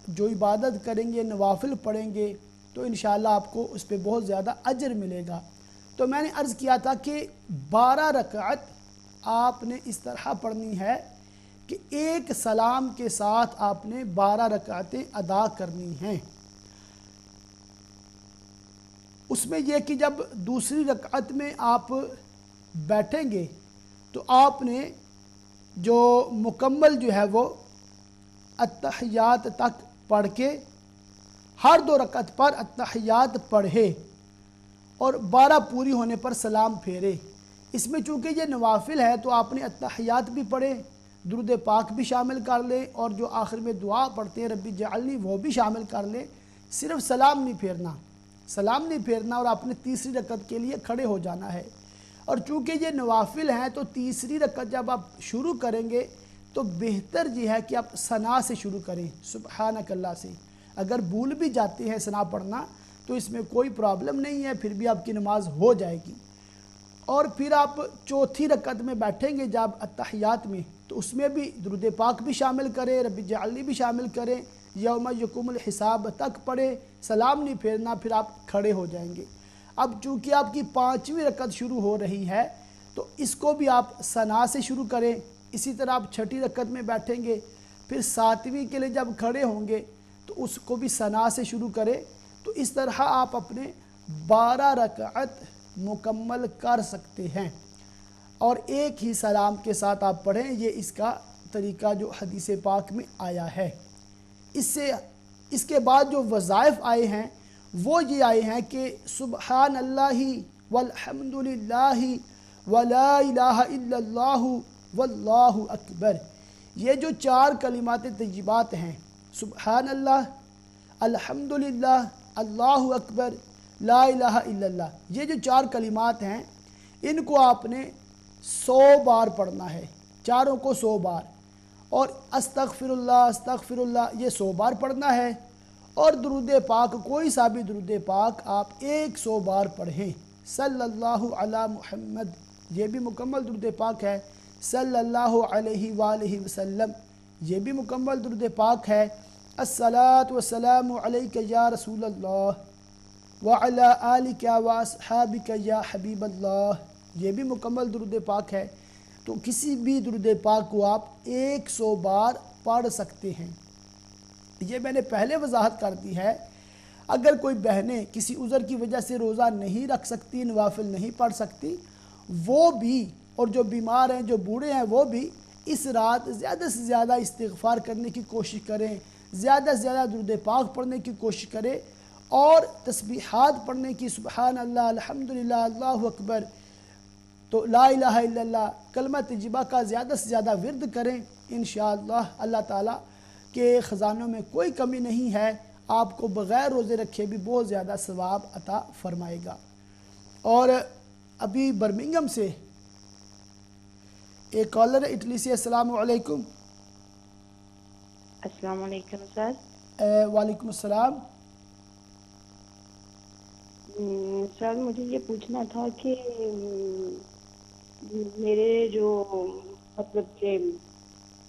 جو عبادت کریں گے، نوافل پڑھیں گے، تو انشاءاللہ آپ کو اس پہ بہت زیادہ اجر ملے گا۔ تو میں نے عرض کیا تھا کہ 12 رکعت آپ نے اس طرح پڑھنی ہے کہ ایک سلام کے ساتھ آپ نے 12 رکعتیں ادا کرنی ہیں۔ اس میں یہ کہ جب دوسری رکعت میں آپ بیٹھیں گے تو آپ نے جو مکمل جو ہے وہ التحیات تک پڑھ کے ہر 2 رکعت پر التحیات پڑھے اور 12 پوری ہونے پر سلام پھیرے۔ اس میں چونکہ یہ نوافل ہے تو آپ نے التحیات بھی پڑھے، درود پاک بھی شامل کر لیں، اور جو آخر میں دعا پڑھتے ہیں ربی جعلنی وہ بھی شامل کر لیں۔ صرف سلام نہیں پھیرنا اور آپ نے تیسری رکعت کے لیے کھڑے ہو جانا ہے۔ اور چونکہ یہ نوافل ہیں تو تیسری رکعت جب آپ شروع کریں گے تو بہتر یہ ہے کہ آپ ثنا سے شروع کریں، سبحانک اللہ سے۔ اگر بھول بھی جاتے ہیں ثنا پڑھنا تو اس میں کوئی پرابلم نہیں ہے، پھر بھی آپ کی نماز ہو جائے گی۔ اور پھر آپ چوتھی رکعت میں بیٹھیں گے جب التحیات میں، تو اس میں بھی درود پاک بھی شامل کریں، ربی جعلنی بھی شامل کریں، یوم یقوم الحساب تک پڑھیں، سلام نہیں پھیرنا، پھر آپ کھڑے ہو جائیں گے۔ اب چونکہ آپ کی 5ویں رکعت شروع ہو رہی ہے تو اس کو بھی آپ ثنا سے شروع کریں۔ اسی طرح آپ 6ٹھی رکعت میں بیٹھیں گے، پھر 7ویں کے لیے جب کھڑے ہوں گے تو اس کو بھی ثنا سے شروع کریں۔ تو اس طرح آپ اپنے 12 رکعت مکمل کر سکتے ہیں، اور ایک ہی سلام کے ساتھ آپ پڑھیں۔ یہ اس کا طریقہ جو حدیث پاک میں آیا ہے۔ اس کے بعد جو وظائف آئے ہیں وہ یہ آئے ہیں کہ سبحان اللہ والحمد للہ ولا الہ الا اللہ واللہ اکبر۔ یہ جو 4 کلمات طیبات ہیں، سبحان اللہ، الحمد للہ، اللہ اکبر، لا الہ الا اللہ، یہ جو 4 کلمات ہیں ان کو آپ نے 100 بار پڑھنا ہے، چاروں کو 100 بار، اور استغفر اللہ یہ 100 بار پڑھنا ہے، اور درود پاک کوئی سا بھی درود پاک آپ 100 بار پڑھیں۔ صلی اللہ علی محمد، یہ بھی مکمل درود پاک ہے۔ صلی اللہ علیہ وآلہ وسلم، یہ بھی مکمل درود پاک ہے۔ الصلاۃ والسلام علیک یا رسول اللہ وعلی آلک واصحابک یا حبیب اللہ، یہ بھی مکمل درود پاک ہے۔ تو کسی بھی درود پاک کو آپ 100 بار پڑھ سکتے ہیں۔ یہ میں نے پہلے وضاحت کر دی ہے، اگر کوئی بہنیں کسی عذر کی وجہ سے روزہ نہیں رکھ سکتی، نوافل نہیں پڑھ سکتی، وہ بھی، اور جو بیمار ہیں، جو بوڑھے ہیں، وہ بھی اس رات زیادہ سے زیادہ استغفار کرنے کی کوشش کریں، زیادہ سے زیادہ درود پاک پڑھنے کی کوشش کریں، اور تسبیحات پڑھنے کی، سبحان اللہ، الحمدللہ، اللہ اکبر، تو لا الہ الا اللہ، کلمہ طیبہ کا زیادہ سے زیادہ ورد کریں۔ انشاءاللہ اللہ تعالیٰ کے خزانوں میں کوئی کمی نہیں ہے، آپ کو بغیر روزے رکھے بھی بہت زیادہ ثواب عطا فرمائے گا۔ اور ابھی برمنگھم سے ایک کالر ہے اٹلی سے۔ السلام علیکم۔ السلام علیکم سر۔ وعلیکم السلام۔ سر مجھے یہ پوچھنا تھا کہ میرے جو مطلب کہ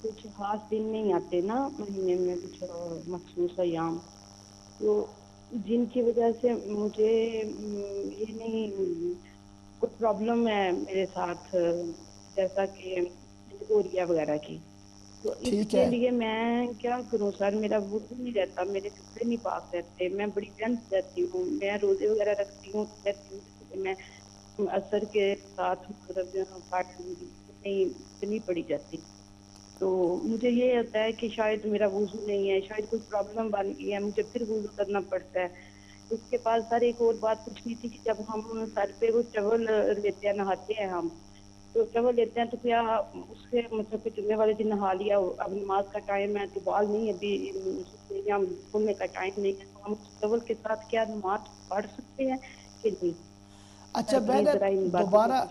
کچھ خاص دن نہیں آتے نا مہینے میں، کچھ مخصوص ایام، تو جن کی وجہ سے مجھے یہ نہیں، کچھ پرابلم ہے میرے ساتھ، جیسا کہ گوریا وغیرہ کی، تو اس کے لیے میں کیا کروں سر؟ میرا وضو نہیں رہتا، میرے کپڑے نہیں پاک رہتے، میں بڑی ٹینس رہتی ہوں، میں روزے وغیرہ رکھتی ہوں، میں اثر کے ساتھ مطلب نہیں پڑی جاتی، تو مجھے یہ ہوتا ہے کہ شاید میرا وضو نہیں ہے، شاید کوئی پرابلم بن گئی ہے، مجھے پھر وضو کرنا پڑتا ہے۔ اس کے بعد سر ایک اور بات پوچھنی تھی کہ جب ہم سر پہ وہ ٹاول لیتے ہیں، نہاتے ہیں ہم، تو ٹاول لیتے ہیں تو کیا اس کے مطلب کہ جمعے والے دن نہا لیا، اب نماز کا ٹائم ہے تو بال نہیں ابھی یا کھلنے کا ٹائم نہیں ہے، تو ہم اس ٹاول کے ساتھ کیا نماز پڑھ سکتے ہیں کہ نہیں؟ اچھا بہن، دوبارہ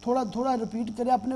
تھوڑا رپیٹ کریں، آپ نے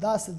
10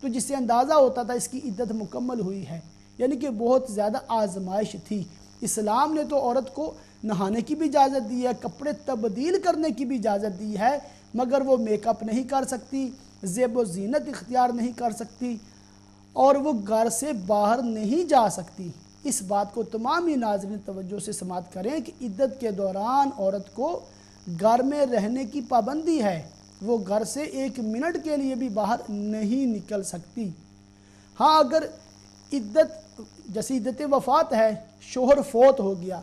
تو جس سے اندازہ ہوتا تھا اس کی عدت مکمل ہوئی ہے، یعنی کہ بہت زیادہ آزمائش تھی۔ اسلام نے تو عورت کو نہانے کی بھی اجازت دی ہے، کپڑے تبدیل کرنے کی بھی اجازت دی ہے، مگر وہ میک اپ نہیں کر سکتی، زیب و زینت اختیار نہیں کر سکتی، اور وہ گھر سے باہر نہیں جا سکتی۔ اس بات کو تمام ہی ناظرین توجہ سے سماعت کریں کہ عدت کے دوران عورت کو گھر میں رہنے کی پابندی ہے، وہ گھر سے 1 منٹ کے لیے بھی باہر نہیں نکل سکتی۔ ہاں اگر عدت جیسی عدت وفات ہے، شوہر فوت ہو گیا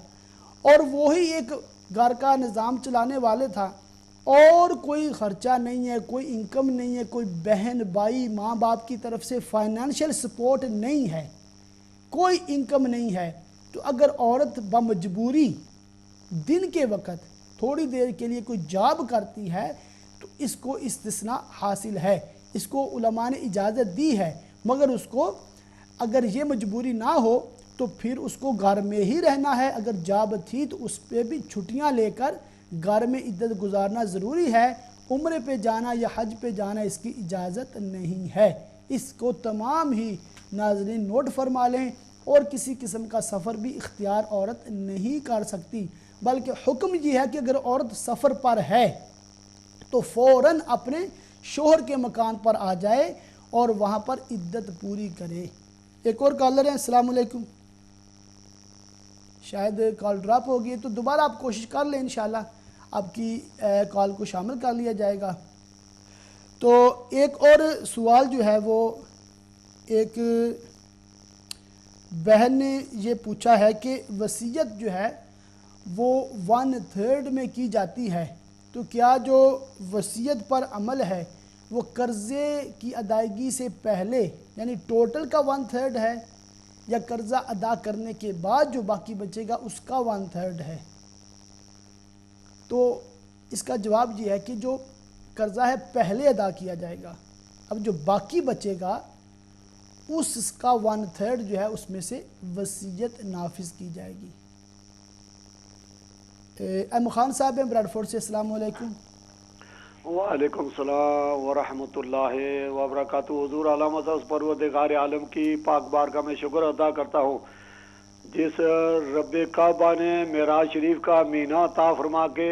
اور وہی ایک گھر کا نظام چلانے والے تھا اور کوئی خرچہ نہیں ہے، کوئی انکم نہیں ہے، کوئی بہن بھائی ماں باپ کی طرف سے فائنینشیل سپورٹ نہیں ہے، کوئی انکم نہیں ہے، تو اگر عورت بمجبوری دن کے وقت تھوڑی دیر کے لیے کوئی جاب کرتی ہے تو اس کو استثناء حاصل ہے، اس کو علماء نے اجازت دی ہے، مگر اس کو اگر یہ مجبوری نہ ہو تو پھر اس کو گھر میں ہی رہنا ہے۔ اگر جاب تھی تو اس پہ بھی چھٹیاں لے کر گھر میں عدت گزارنا ضروری ہے، عمرے پہ جانا یا حج پہ جانا اس کی اجازت نہیں ہے۔ اس کو تمام ہی ناظرین نوٹ فرما لیں، اور کسی قسم کا سفر بھی اختیار عورت نہیں کر سکتی، بلکہ حکم یہ ہے کہ اگر عورت سفر پر ہے تو فوراً اپنے شوہر کے مکان پر آ جائے اور وہاں پر عدت پوری کرے۔ ایک اور کالر ہیں، السلام علیکم۔ شاید کال ڈراپ ہو گئی تو دوبارہ آپ کوشش کر لیں، انشاءاللہ آپ کی کال کو شامل کر لیا جائے گا۔ تو ایک اور سوال جو ہے وہ ایک بہن نے یہ پوچھا ہے کہ وصیت جو ہے وہ 1/3 میں کی جاتی ہے، تو کیا جو وصیت پر عمل ہے وہ قرضے کی ادائیگی سے پہلے یعنی ٹوٹل کا 1/3 ہے یا قرضہ ادا کرنے کے بعد جو باقی بچے گا اس کا 1/3 ہے؟ تو اس کا جواب یہ ہے کہ جو قرضہ ہے پہلے ادا کیا جائے گا، اب جو باقی بچے گا اس کا 1/3 جو ہے اس میں سے وصیت نافذ کی جائے گی۔ ایم خان صاحب ہیں براڈ فورڈ سے، السلام علیکم۔ وعلیکم السلام ورحمۃ اللہ وبرکاتہ۔ حضور علامہ پروردگار عالم کی پاک بارگاہ میں شکر ادا کرتا ہوں جس رب کعبہ نے معراج شریف کا مہینہ عطا فرما کے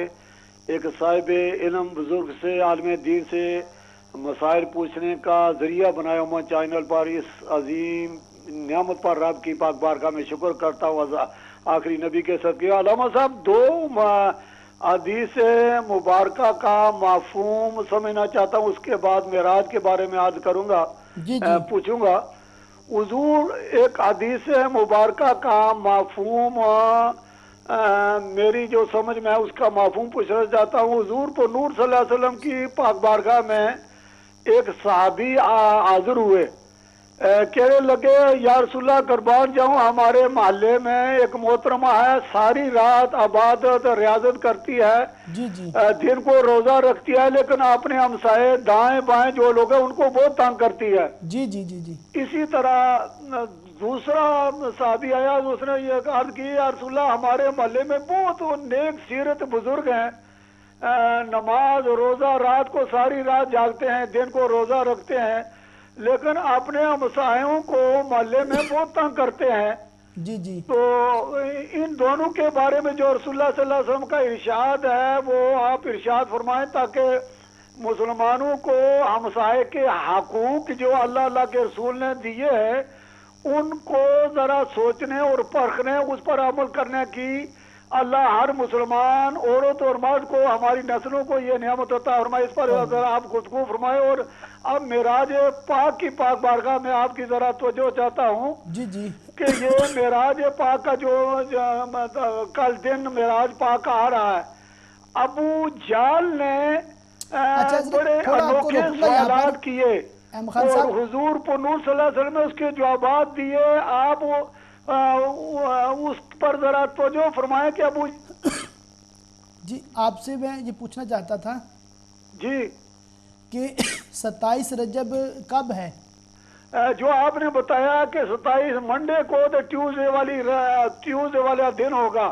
ایک صاحب علم بزرگ سے عالم دین سے مسائل پوچھنے کا ذریعہ بنایا ہوا چینل پر، اس عظیم نعمت پر رب کی پاک بارگاہ میں شکر کرتا ہوں آخری نبی کے صدقے۔ علامہ صاحب 2 حدیث مبارکہ کا مفہوم سمجھنا چاہتا ہوں، اس کے بعد معراج کے بارے میں عرض کروں گا، پوچھوں گا۔ حضور ایک حدیث مبارکہ کا مفہوم میری جو سمجھ میں ہے اس کا مفہوم پوچھنا چاہتا ہوں۔ حضور پر نور صلی اللہ علیہ وسلم کی پاک بارگاہ میں ایک صحابی حاضر ہوئے، کہنے لگے یا رسول اللہ قربان جاؤں، ہمارے محلے میں ایک محترمہ ہے، ساری رات عبادت ریاضت کرتی ہے، دن کو روزہ رکھتی ہے، لیکن اپنے ہمسائے دائیں بائیں جو لوگ ہیں ان کو بہت تنگ کرتی ہے۔ اسی طرح دوسرا صحابی آیا، اس نے یہ عرض کی یا رسول اللہ ہمارے محلے میں بہت نیک سیرت بزرگ ہیں، نماز روزہ رات کو ساری رات جاگتے ہیں، دن کو روزہ رکھتے ہیں، لیکن اپنے ہمسایوں کو محلے میں بہت تنگ کرتے ہیں۔ تو ان دونوں کے بارے میں جو رسول اللہ صلی اللہ علیہ وسلم کا ارشاد ہے وہ آپ ارشاد فرمائیں تاکہ مسلمانوں کو ہمسائے کے حقوق جو اللہ کے رسول نے دیے ہیں ان کو ذرا سوچنے اور پرکھنے، اس پر عمل کرنے کی اللہ ہر مسلمان عورت اور مرد کو، ہماری نسلوں کو یہ نعمت عطا فرمائے۔ اس پر ذرا آپ گفتگو فرمائے۔ اور اب معراج پاک کی پاک بارگاہ میں آپ کی ذرا توجہ چاہتا ہوں کہ یہ معراج پاک کا جو کل دن معراج پاک کا آ رہا ہے، ابو جال نے بڑے انوکھے سوالات کیے اور حضور پر نور صلی اللہ علیہ وسلم نے اس کے جوابات دیے۔ آپ اس پر ذرا توجہ فرمائیں کہ ابو جی آپ سے میں یہ پوچھنا چاہتا تھا جی کہ 27 رجب کب ہے؟ جو آپ نے بتایا کہ 27 منڈے کو تو ٹیوزڈے والا دن ہوگا،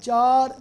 4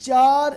4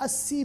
80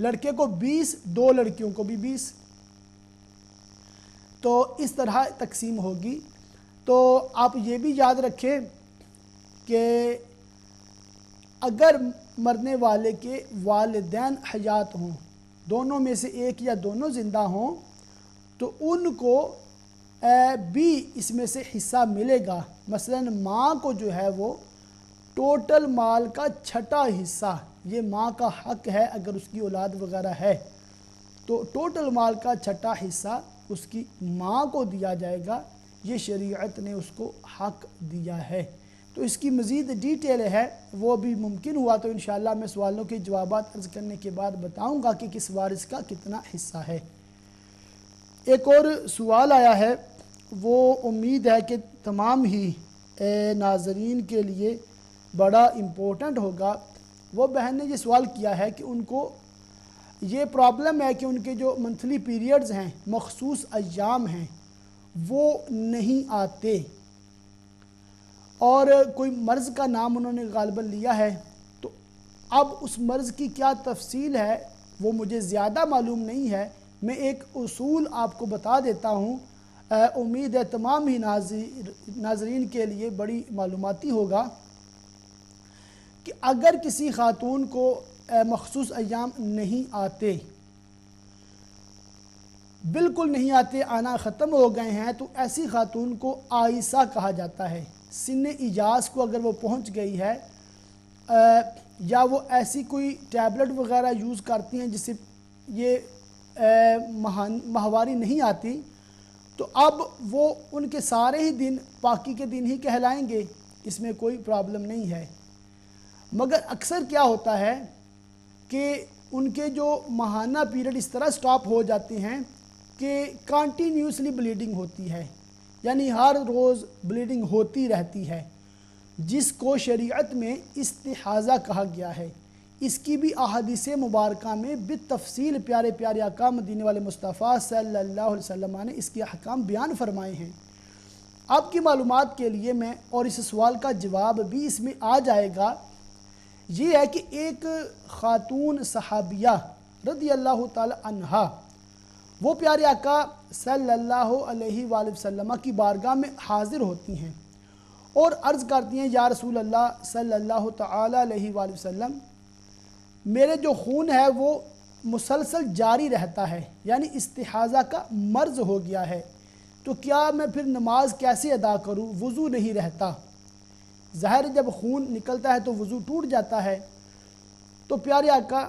لڑکے کو 20، 2 لڑکیوں کو بھی 20، تو اس طرح تقسیم ہوگی۔ تو آپ یہ بھی یاد رکھیں کہ اگر مرنے والے کے والدین حیات ہوں، دونوں میں سے ایک یا دونوں زندہ ہوں، تو ان کو بھی اس میں سے حصہ ملے گا۔ مثلا ماں کو جو ہے وہ ٹوٹل مال کا 6واں حصہ، یہ ماں کا حق ہے اگر اس کی اولاد وغیرہ ہے، تو ٹوٹل مال کا 6واں حصہ اس کی ماں کو دیا جائے گا، یہ شریعت نے اس کو حق دیا ہے۔ تو اس کی مزید ڈیٹیل ہے، وہ بھی ممکن ہوا تو انشاءاللہ میں سوالوں کے جوابات عرض کرنے کے بعد بتاؤں گا کہ کس وارث کا کتنا حصہ ہے۔ ایک اور سوال آیا ہے، وہ امید ہے کہ تمام ہی ناظرین کے لیے بڑا امپورٹنٹ ہوگا۔ وہ بہن نے یہ سوال کیا ہے کہ ان کو یہ پرابلم ہے کہ ان کے جو منتھلی پیریڈز ہیں، مخصوص ایام ہیں، وہ نہیں آتے، اور کوئی مرض کا نام انہوں نے غالباً لیا ہے، تو اب اس مرض کی کیا تفصیل ہے وہ مجھے زیادہ معلوم نہیں ہے۔ میں ایک اصول آپ کو بتا دیتا ہوں، امید ہے تمام ہی ناظرین کے لیے بڑی معلوماتی ہوگا کہ اگر کسی خاتون کو مخصوص ایام نہیں آتے، بالکل نہیں آتے، آنا ختم ہو گئے ہیں، تو ایسی خاتون کو عائسہ کہا جاتا ہے۔ سن ایجاز کو اگر وہ پہنچ گئی ہے، یا وہ ایسی کوئی ٹیبلٹ وغیرہ یوز کرتی ہیں جس سے یہ ماہواری نہیں آتی، تو اب وہ ان کے سارے ہی دن پاکی کے دن ہی کہلائیں گے، اس میں کوئی پرابلم نہیں ہے۔ مگر اکثر کیا ہوتا ہے کہ ان کے جو ماہانہ پیریڈ اس طرح سٹاپ ہو جاتے ہیں کہ کنٹینیوسلی بلیڈنگ ہوتی ہے، یعنی ہر روز بلیڈنگ ہوتی رہتی ہے، جس کو شریعت میں استحاضہ کہا گیا ہے۔ اس کی بھی احادیث مبارکہ میں بالتفصیل پیارے پیارے آقا مدینے والے مصطفیٰ صلی اللہ علیہ وسلم نے اس کے احکام بیان فرمائے ہیں۔ آپ کی معلومات کے لیے میں، اور اس سوال کا جواب بھی اس میں آ جائے گا، یہ ہے کہ ایک خاتون صحابیہ رضی اللہ تعالی عنہا، وہ پیارے آقا صلی اللہ علیہ وآلہ وسلم کی بارگاہ میں حاضر ہوتی ہیں اور عرض کرتی ہیں، یا رسول اللہ صلی اللہ تعالی علیہ وآلہ وسلم، میرے جو خون ہے وہ مسلسل جاری رہتا ہے، یعنی استحاضہ کا مرض ہو گیا ہے، تو کیا میں پھر نماز کیسے ادا کروں؟ وضو نہیں رہتا، ظاہر جب خون نکلتا ہے تو وضو ٹوٹ جاتا ہے۔ تو پیارے آقا،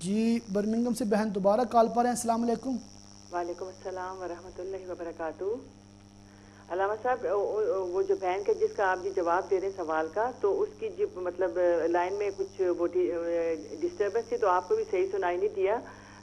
جی برمنگم سے بہن دوبارہ کال پر ہیں، السلام علیکم۔ وعلیکم السلام ورحمۃ اللہ وبرکاتہ۔ علامہ صاحب، وہ جو بہن کا جس کا آپ جی جواب دے رہے ہیں سوال کا، تو اس کی جو مطلب لائن میں کچھ وہ ڈسٹربنس تھی، تو آپ کو بھی صحیح سنائی نہیں دیا،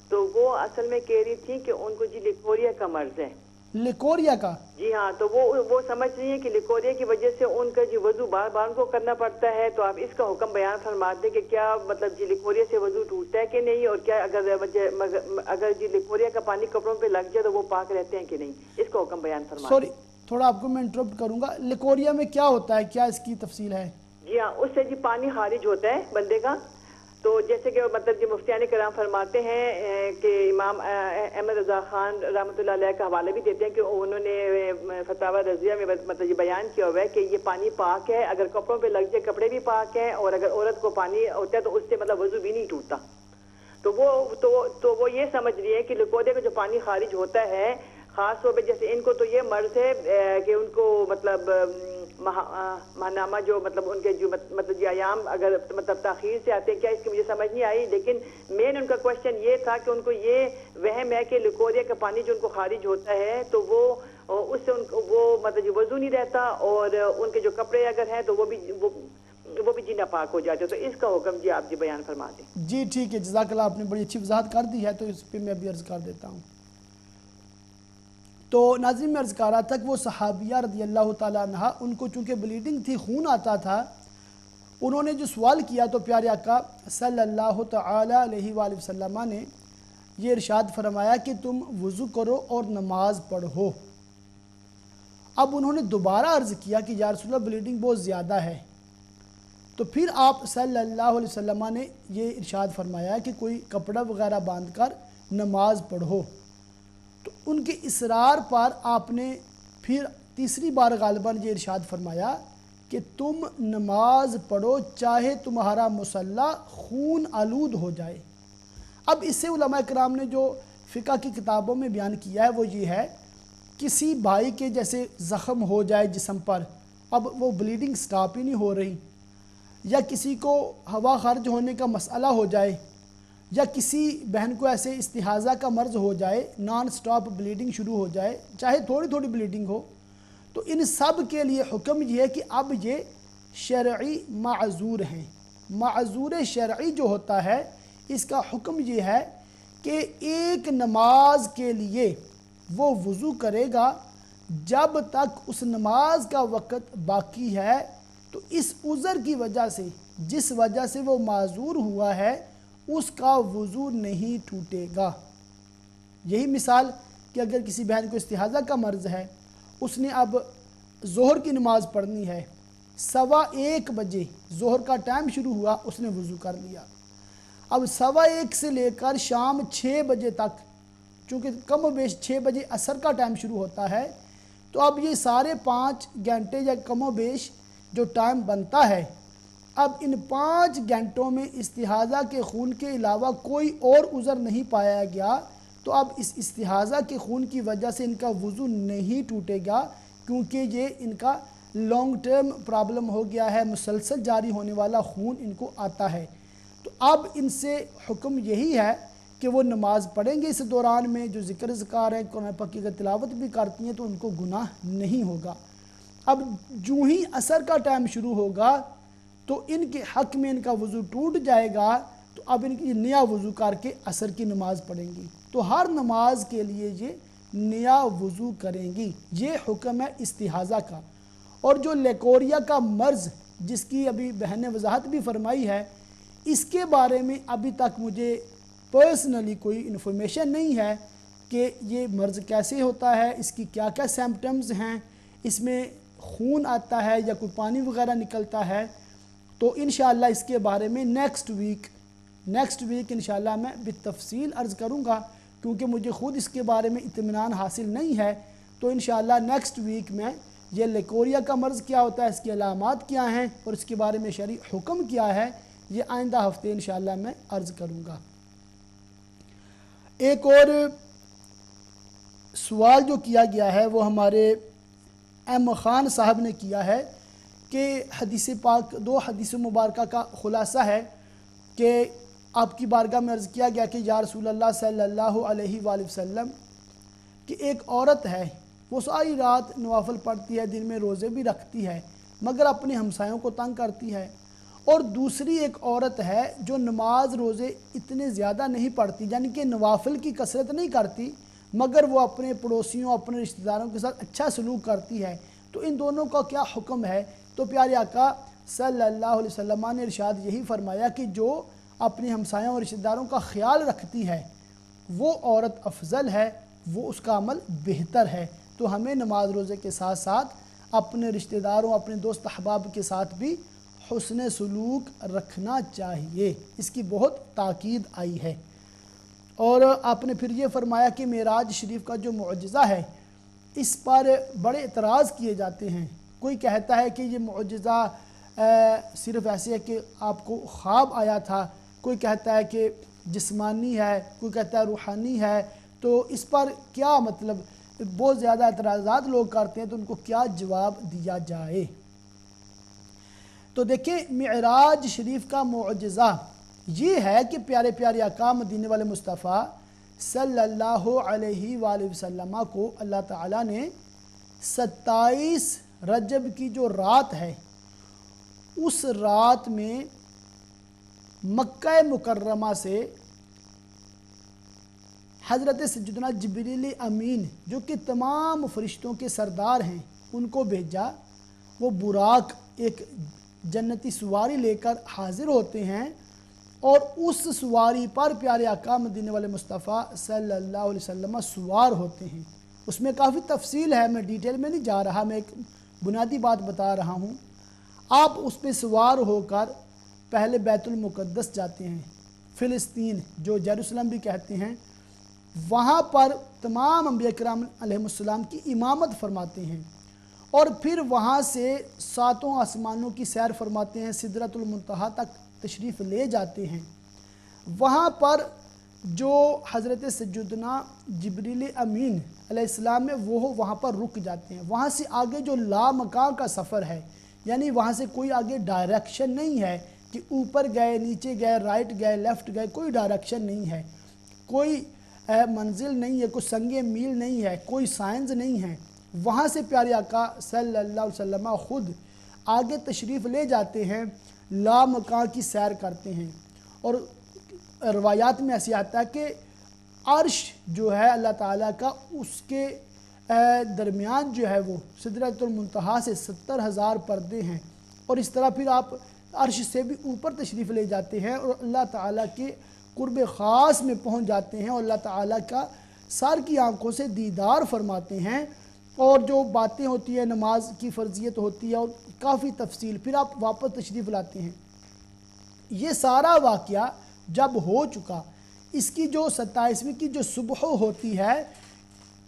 تو وہ اصل میں کہہ رہی تھی کہ ان کو جی لیکوریا کا مرض ہے۔ لیکوریا کا؟ جی ہاں، تو وہ سمجھ رہی ہیں کہ لیکوریا کی وجہ سے ان کا جی وضو بار بار ان کو کرنا پڑتا ہے، تو آپ اس کا حکم بیان فرما دیں کہ کیا مطلب جی لیکوریا سے وضو ٹوٹتا ہے کہ نہیں، اور کیا اگر جی لیکوریا کا پانی کپڑوں پہ لگ جائے تو وہ پاک رہتے ہیں کہ نہیں، اس کا حکم بیان فرما دیں۔ سوری، تھوڑا آپ کو میں انٹرپٹ کروں گا، لیکوریا میں کیا ہوتا ہے، کیا اس کی تفصیل ہے؟ جی ہاں، اس سے جی پانی خارج ہوتا ہے بندے کا، تو جیسے کہ مطلب جی مفتیان کرام فرماتے ہیں کہ امام احمد رضا خان رحمۃ اللہ علیہ کا حوالہ بھی دیتے ہیں کہ انہوں نے فتاوی رضیہ میں مطلب یہ بیان کیا ہوا ہے کہ یہ پانی پاک ہے، اگر کپڑوں پہ لگ جائے کپڑے بھی پاک ہیں، اور اگر عورت کو پانی ہوتا ہے تو اس سے مطلب وضو بھی نہیں ٹوٹتا۔ تو وہ یہ سمجھ رہی ہے کہ لیکوریا کا جو پانی خارج ہوتا ہے، خاص طور پہ جیسے ان کو تو یہ مرض ہے کہ ان کو مطلب ماہنامہ جو مطلب ان کے جو مطلب یہ ایام اگر مطلب تاخیر سے آتے ہیں، کیا اس کی مجھے سمجھ نہیں آئی، لیکن مین ان کا کوشچن یہ تھا کہ ان کو یہ وہم ہے کہ لیکوریا کا پانی جو ان کو خارج ہوتا ہے تو وہ اس سے ان کو وہ مطلب وضو نہیں رہتا، اور ان کے جو کپڑے اگر ہیں تو وہ بھی جی ناپاک ہو جاتے، تو اس کا حکم جی آپ جی بیان فرما دیں۔ جی ٹھیک ہے، جزاک اللہ، آپ نے بڑی اچھی وضاحت کر دی ہے، تو اس پہ میں بھی عرض کر دیتا ہوں۔ تو ناظرین، میں عرض کر رہا تھا کہ وہ صحابیہ رضی اللہ تعالیٰ عنہ، ان کو چونکہ بلیڈنگ تھی، خون آتا تھا، انہوں نے جو سوال کیا تو پیارے آقا صلی اللہ تعالیٰ علیہ وآلہ وسلم نے یہ ارشاد فرمایا کہ تم وضو کرو اور نماز پڑھو۔ اب انہوں نے دوبارہ عرض کیا کہ یا رسول اللہ بلیڈنگ بہت زیادہ ہے، تو پھر آپ صلی اللہ علیہ وسلم نے یہ ارشاد فرمایا کہ کوئی کپڑا وغیرہ باندھ کر نماز پڑھو، تو ان کے اصرار پر آپ نے پھر تیسری بار غالباً یہ ارشاد فرمایا کہ تم نماز پڑھو چاہے تمہارا مصلی خون آلود ہو جائے۔ اب اس سے علماء کرام نے جو فقہ کی کتابوں میں بیان کیا ہے وہ یہ ہے، کسی بھائی کے جیسے زخم ہو جائے جسم پر، اب وہ بلیڈنگ سٹاپ ہی نہیں ہو رہی، یا کسی کو ہوا خارج ہونے کا مسئلہ ہو جائے، یا کسی بہن کو ایسے استحاضہ کا مرض ہو جائے، نان سٹاپ بلیڈنگ شروع ہو جائے، چاہے تھوڑی تھوڑی بلیڈنگ ہو، تو ان سب کے لیے حکم یہ ہے کہ اب یہ شرعی معذور ہیں۔ معذور شرعی جو ہوتا ہے اس کا حکم یہ ہے کہ ایک نماز کے لیے وہ وضو کرے گا جب تک اس نماز کا وقت باقی ہے، تو اس عذر کی وجہ سے جس وجہ سے وہ معذور ہوا ہے اس کا وضو نہیں ٹوٹے گا۔ یہی مثال کہ اگر کسی بہن کو استحاضہ کا مرض ہے، اس نے اب ظہر کی نماز پڑھنی ہے، 1:15 بجے ظہر کا ٹائم شروع ہوا، اس نے وضو کر لیا، اب 1:15 سے لے کر شام 6 بجے تک، چونکہ کم و بیش 6 بجے عصر کا ٹائم شروع ہوتا ہے، تو اب یہ سارے 5 گھنٹے یا کم و بیش جو ٹائم بنتا ہے، اب ان 5 گھنٹوں میں استحاضہ کے خون کے علاوہ کوئی اور عذر نہیں پایا گیا، تو اب اس استحاضہ کے خون کی وجہ سے ان کا وضو نہیں ٹوٹے گا، کیونکہ یہ ان کا لانگ ٹرم پرابلم ہو گیا ہے، مسلسل جاری ہونے والا خون ان کو آتا ہے۔ تو اب ان سے حکم یہی ہے کہ وہ نماز پڑھیں گے اس دوران میں، جو ذکر اذکار ہیں، قرآن پاک کی اگر تلاوت بھی کرتی ہیں تو ان کو گناہ نہیں ہوگا۔ اب جو ہی عصر کا ٹائم شروع ہوگا تو ان کے حق میں ان کا وضو ٹوٹ جائے گا، تو اب ان کی نیا وضو کر کے عصر کی نماز پڑھیں گی، تو ہر نماز کے لیے یہ نیا وضو کریں گی۔ یہ حکم ہے استحاضہ کا۔ اور جو لیکوریا کا مرض جس کی ابھی بہن نے وضاحت بھی فرمائی ہے، اس کے بارے میں ابھی تک مجھے پرسنلی کوئی انفارمیشن نہیں ہے کہ یہ مرض کیسے ہوتا ہے، اس کی کیا کیا سمپٹمز ہیں، اس میں خون آتا ہے یا کوئی پانی وغیرہ نکلتا ہے، تو انشاءاللہ اس کے بارے میں نیکسٹ ویک انشاءاللہ میں بالتفصیل عرض کروں گا، کیونکہ مجھے خود اس کے بارے میں اطمینان حاصل نہیں ہے، تو انشاءاللہ نیکسٹ ویک میں یہ لیکوریا کا مرض کیا ہوتا ہے، اس کی علامات کیا ہیں اور اس کے بارے میں شرعی حکم کیا ہے، یہ آئندہ ہفتے انشاءاللہ میں عرض کروں گا۔ ایک اور سوال جو کیا گیا ہے وہ ہمارے ایم خان صاحب نے کیا ہے کہ حدیث پاک 2 حدیث مبارکہ کا خلاصہ ہے کہ آپ کی بارگاہ میں عرض کیا گیا کہ یا رسول اللہ صلی اللہ علیہ وآلہ وسلم کہ ایک عورت ہے، وہ ساری رات نوافل پڑھتی ہے، دن میں روزے بھی رکھتی ہے، مگر اپنے ہمسایوں کو تنگ کرتی ہے، اور دوسری ایک عورت ہے جو نماز روزے اتنے زیادہ نہیں پڑھتی، یعنی کہ نوافل کی کثرت نہیں کرتی، مگر وہ اپنے پڑوسیوں اپنے رشتہ داروں کے ساتھ اچھا سلوک کرتی ہے، تو ان دونوں کا کیا حکم ہے؟ تو پیارے آقا صلی اللہ علیہ وسلم نے ارشاد یہی فرمایا کہ جو اپنے ہمسایوں اور رشتہ داروں کا خیال رکھتی ہے وہ عورت افضل ہے، وہ اس کا عمل بہتر ہے۔ تو ہمیں نماز روزے کے ساتھ ساتھ اپنے رشتہ داروں اپنے دوست احباب کے ساتھ بھی حسن سلوک رکھنا چاہیے، اس کی بہت تاکید آئی ہے۔ اور آپ نے پھر یہ فرمایا کہ معراج شریف کا جو معجزہ ہے اس پر بڑے اعتراض کیے جاتے ہیں، کوئی کہتا ہے کہ یہ معجزہ صرف ایسے ہے کہ آپ کو خواب آیا تھا، کوئی کہتا ہے کہ جسمانی ہے، کوئی کہتا ہے روحانی ہے، تو اس پر کیا مطلب بہت زیادہ اعتراضات لوگ کرتے ہیں، تو ان کو کیا جواب دیا جائے؟ تو دیکھیں معراج شریف کا معجزہ یہ ہے کہ پیارے پیارے آقا مدینے والے مصطفیٰ صلی اللہ علیہ وآلہ وسلم کو اللہ تعالیٰ نے 27 رجب کی جو رات ہے اس رات میں مکہ مکرمہ سے حضرت سیدنا جبریل امین جو کہ تمام فرشتوں کے سردار ہیں ان کو بھیجا، وہ براق ایک جنتی سواری لے کر حاضر ہوتے ہیں، اور اس سواری پر پیارے آقا مدینے والے مصطفیٰ صلی اللہ علیہ وسلم سوار ہوتے ہیں۔ اس میں کافی تفصیل ہے، میں ڈیٹیل میں نہیں جا رہا، میں ایک بنیادی بات بتا رہا ہوں۔ آپ اس پہ سوار ہو کر پہلے بیت المقدس جاتے ہیں، فلسطین جو یروشلم بھی کہتے ہیں، وہاں پر تمام انبیاء کرام علیہ السلام کی امامت فرماتے ہیں، اور پھر وہاں سے 7 آسمانوں کی سیر فرماتے ہیں، سدرۃ المنتہا تک تشریف لے جاتے ہیں۔ وہاں پر جو حضرت سیدنا جبریل امین علیہ السلام ہے وہ وہاں پر رک جاتے ہیں۔ وہاں سے آگے جو لامکان کا سفر ہے، یعنی وہاں سے کوئی آگے ڈائریکشن نہیں ہے کہ اوپر گئے، نیچے گئے، رائٹ گئے، لیفٹ گئے، کوئی ڈائریکشن نہیں ہے، کوئی منزل نہیں ہے، کوئی سنگ میل نہیں ہے، کوئی سائنس نہیں ہے۔ وہاں سے پیارے آقا صلی اللہ علیہ وسلم خود آگے تشریف لے جاتے ہیں، لامکان کی سیر کرتے ہیں، اور روایات میں ایسی آتا ہے کہ عرش جو ہے اللہ تعالیٰ کا، اس کے درمیان جو ہے وہ سدرۃ المنتہا سے 70,000 پردے ہیں، اور اس طرح پھر آپ عرش سے بھی اوپر تشریف لے جاتے ہیں اور اللہ تعالیٰ کے قرب خاص میں پہنچ جاتے ہیں، اور اللہ تعالیٰ کا سر کی آنکھوں سے دیدار فرماتے ہیں، اور جو باتیں ہوتی ہیں، نماز کی فرضیت ہوتی ہے اور کافی تفصیل، پھر آپ واپس تشریف لاتے ہیں۔ یہ سارا واقعہ جب ہو چکا، اس کی جو 27ویں کی جو صبح ہوتی ہے،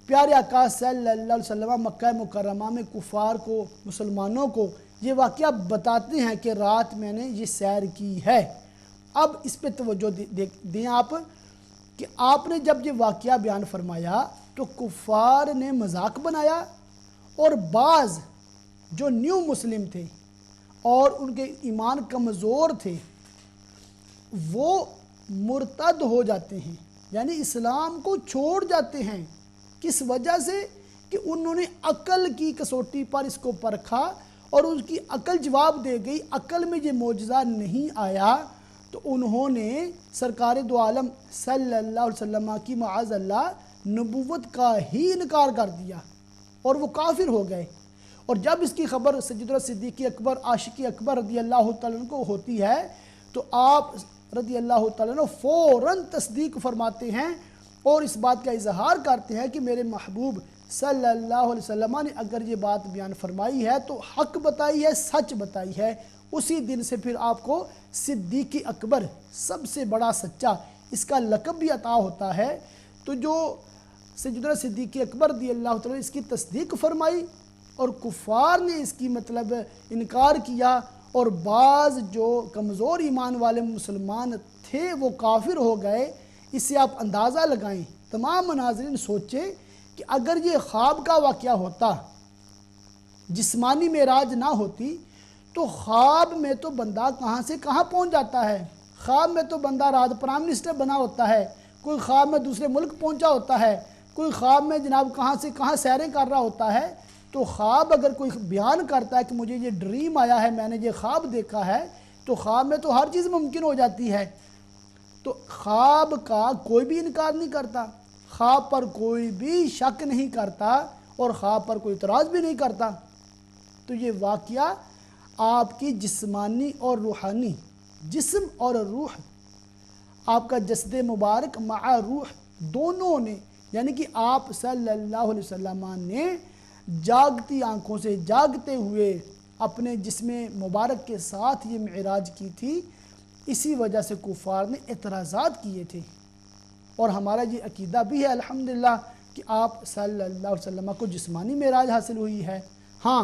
پیارے آقا صلی اللہ علیہ وسلم مکہ مکرمہ میں کفار کو، مسلمانوں کو یہ واقعہ بتاتے ہیں کہ رات میں نے یہ سیر کی ہے۔ اب اس پہ توجہ دیں آپ کہ آپ نے جب یہ واقعہ بیان فرمایا تو کفار نے مذاق بنایا، اور بعض جو نیو مسلم تھے اور ان کے ایمان کمزور تھے وہ مرتد ہو جاتے ہیں، یعنی اسلام کو چھوڑ جاتے ہیں۔ کس وجہ سے؟ کہ انہوں نے عقل کی کسوٹی پر اس کو پرکھا اور اس کی عقل جواب دے گئی، عقل میں یہ معجزہ نہیں آیا، تو انہوں نے سرکار دو عالم صلی اللہ علیہ وسلم کی معاذ اللہ نبوت کا ہی انکار کر دیا اور وہ کافر ہو گئے۔ اور جب اس کی خبر سیدنا صدیق اکبر عاشق اکبر رضی اللہ تعالیٰ عنہ کو ہوتی ہے تو آپ رضی اللہ تعالیٰ عنہ فوراً تصدیق فرماتے ہیں اور اس بات کا اظہار کرتے ہیں کہ میرے محبوب صلی اللہ علیہ وسلم نے اگر یہ بات بیان فرمائی ہے تو حق بتائی ہے، سچ بتائی ہے۔ اسی دن سے پھر آپ کو صدیق اکبر، سب سے بڑا سچا، اس کا لقب بھی عطا ہوتا ہے۔ تو جو سیدنا صدیق اکبر رضی اللہ تعالیٰ اس کی تصدیق فرمائی اور کفار نے اس کی مطلب انکار کیا، اور بعض جو کمزور ایمان والے مسلمان تھے وہ کافر ہو گئے، اس سے آپ اندازہ لگائیں، تمام ناظرین سوچیں کہ اگر یہ خواب کا واقعہ ہوتا، جسمانی معراج نہ ہوتی، تو خواب میں تو بندہ کہاں سے کہاں پہنچ جاتا ہے۔ خواب میں تو بندہ رات پرائم منسٹر بنا ہوتا ہے، کوئی خواب میں دوسرے ملک پہنچا ہوتا ہے، کوئی خواب میں جناب کہاں سے کہاں سیریں کر رہا ہوتا ہے۔ تو خواب اگر کوئی بیان کرتا ہے کہ مجھے یہ ڈریم آیا ہے، میں نے یہ خواب دیکھا ہے، تو خواب میں تو ہر چیز ممکن ہو جاتی ہے۔ تو خواب کا کوئی بھی انکار نہیں کرتا، خواب پر کوئی بھی شک نہیں کرتا، اور خواب پر کوئی اعتراض بھی نہیں کرتا۔ تو یہ واقعہ آپ کی جسمانی اور روحانی، جسم اور روح، آپ کا جسد مبارک مع روح دونوں نے، یعنی کہ آپ صلی اللہ علیہ وسلم نے جاگتی آنکھوں سے جاگتے ہوئے اپنے جسم مبارک کے ساتھ یہ معراج کی تھی۔ اسی وجہ سے کفار نے اعتراضات کیے تھے، اور ہمارا یہ عقیدہ بھی ہے الحمدللہ کہ آپ صلی اللہ علیہ وسلم کو جسمانی معراج حاصل ہوئی ہے۔ ہاں،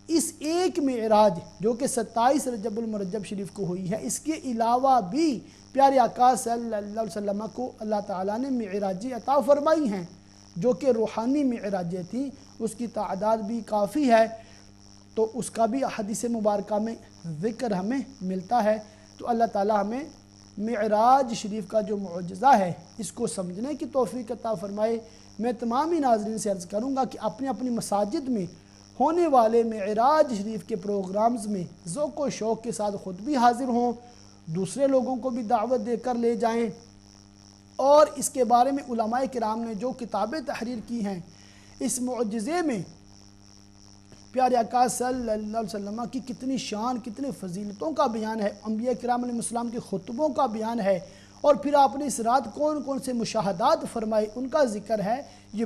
اس ایک معراج جو کہ 27 رجب المرجب شریف کو ہوئی ہے، اس کے علاوہ بھی پیارے آقا صلی اللہ علیہ وسلم کو اللہ تعالیٰ نے معراجیں عطا فرمائی ہیں جو کہ روحانی معراجیں تھیں، اس کی تعداد بھی کافی ہے، تو اس کا بھی حدیث مبارکہ میں ذکر ہمیں ملتا ہے۔ تو اللہ تعالیٰ ہمیں معراج شریف کا جو معجزہ ہے اس کو سمجھنے کی توفیق عطا فرمائے۔ میں تمامی ناظرین سے عرض کروں گا کہ اپنی اپنی مساجد میں ہونے والے معراج شریف کے پروگرامز میں ذوق و شوق کے ساتھ خود بھی حاضر ہوں، دوسرے لوگوں کو بھی دعوت دے کر لے جائیں، اور اس کے بارے میں علماء کرام نے جو کتابیں تحریر کی ہیں، اس معجزے میں پیارے آقا صلی اللہ علیہ وسلم کی کتنی شان، کتنی فضیلتوں کا بیان ہے، انبیاء کرام علیہ السلام کے خطبوں کا بیان ہے، اور پھر آپ نے اس رات کون کون سے مشاہدات فرمائے ان کا ذکر ہے۔ یہ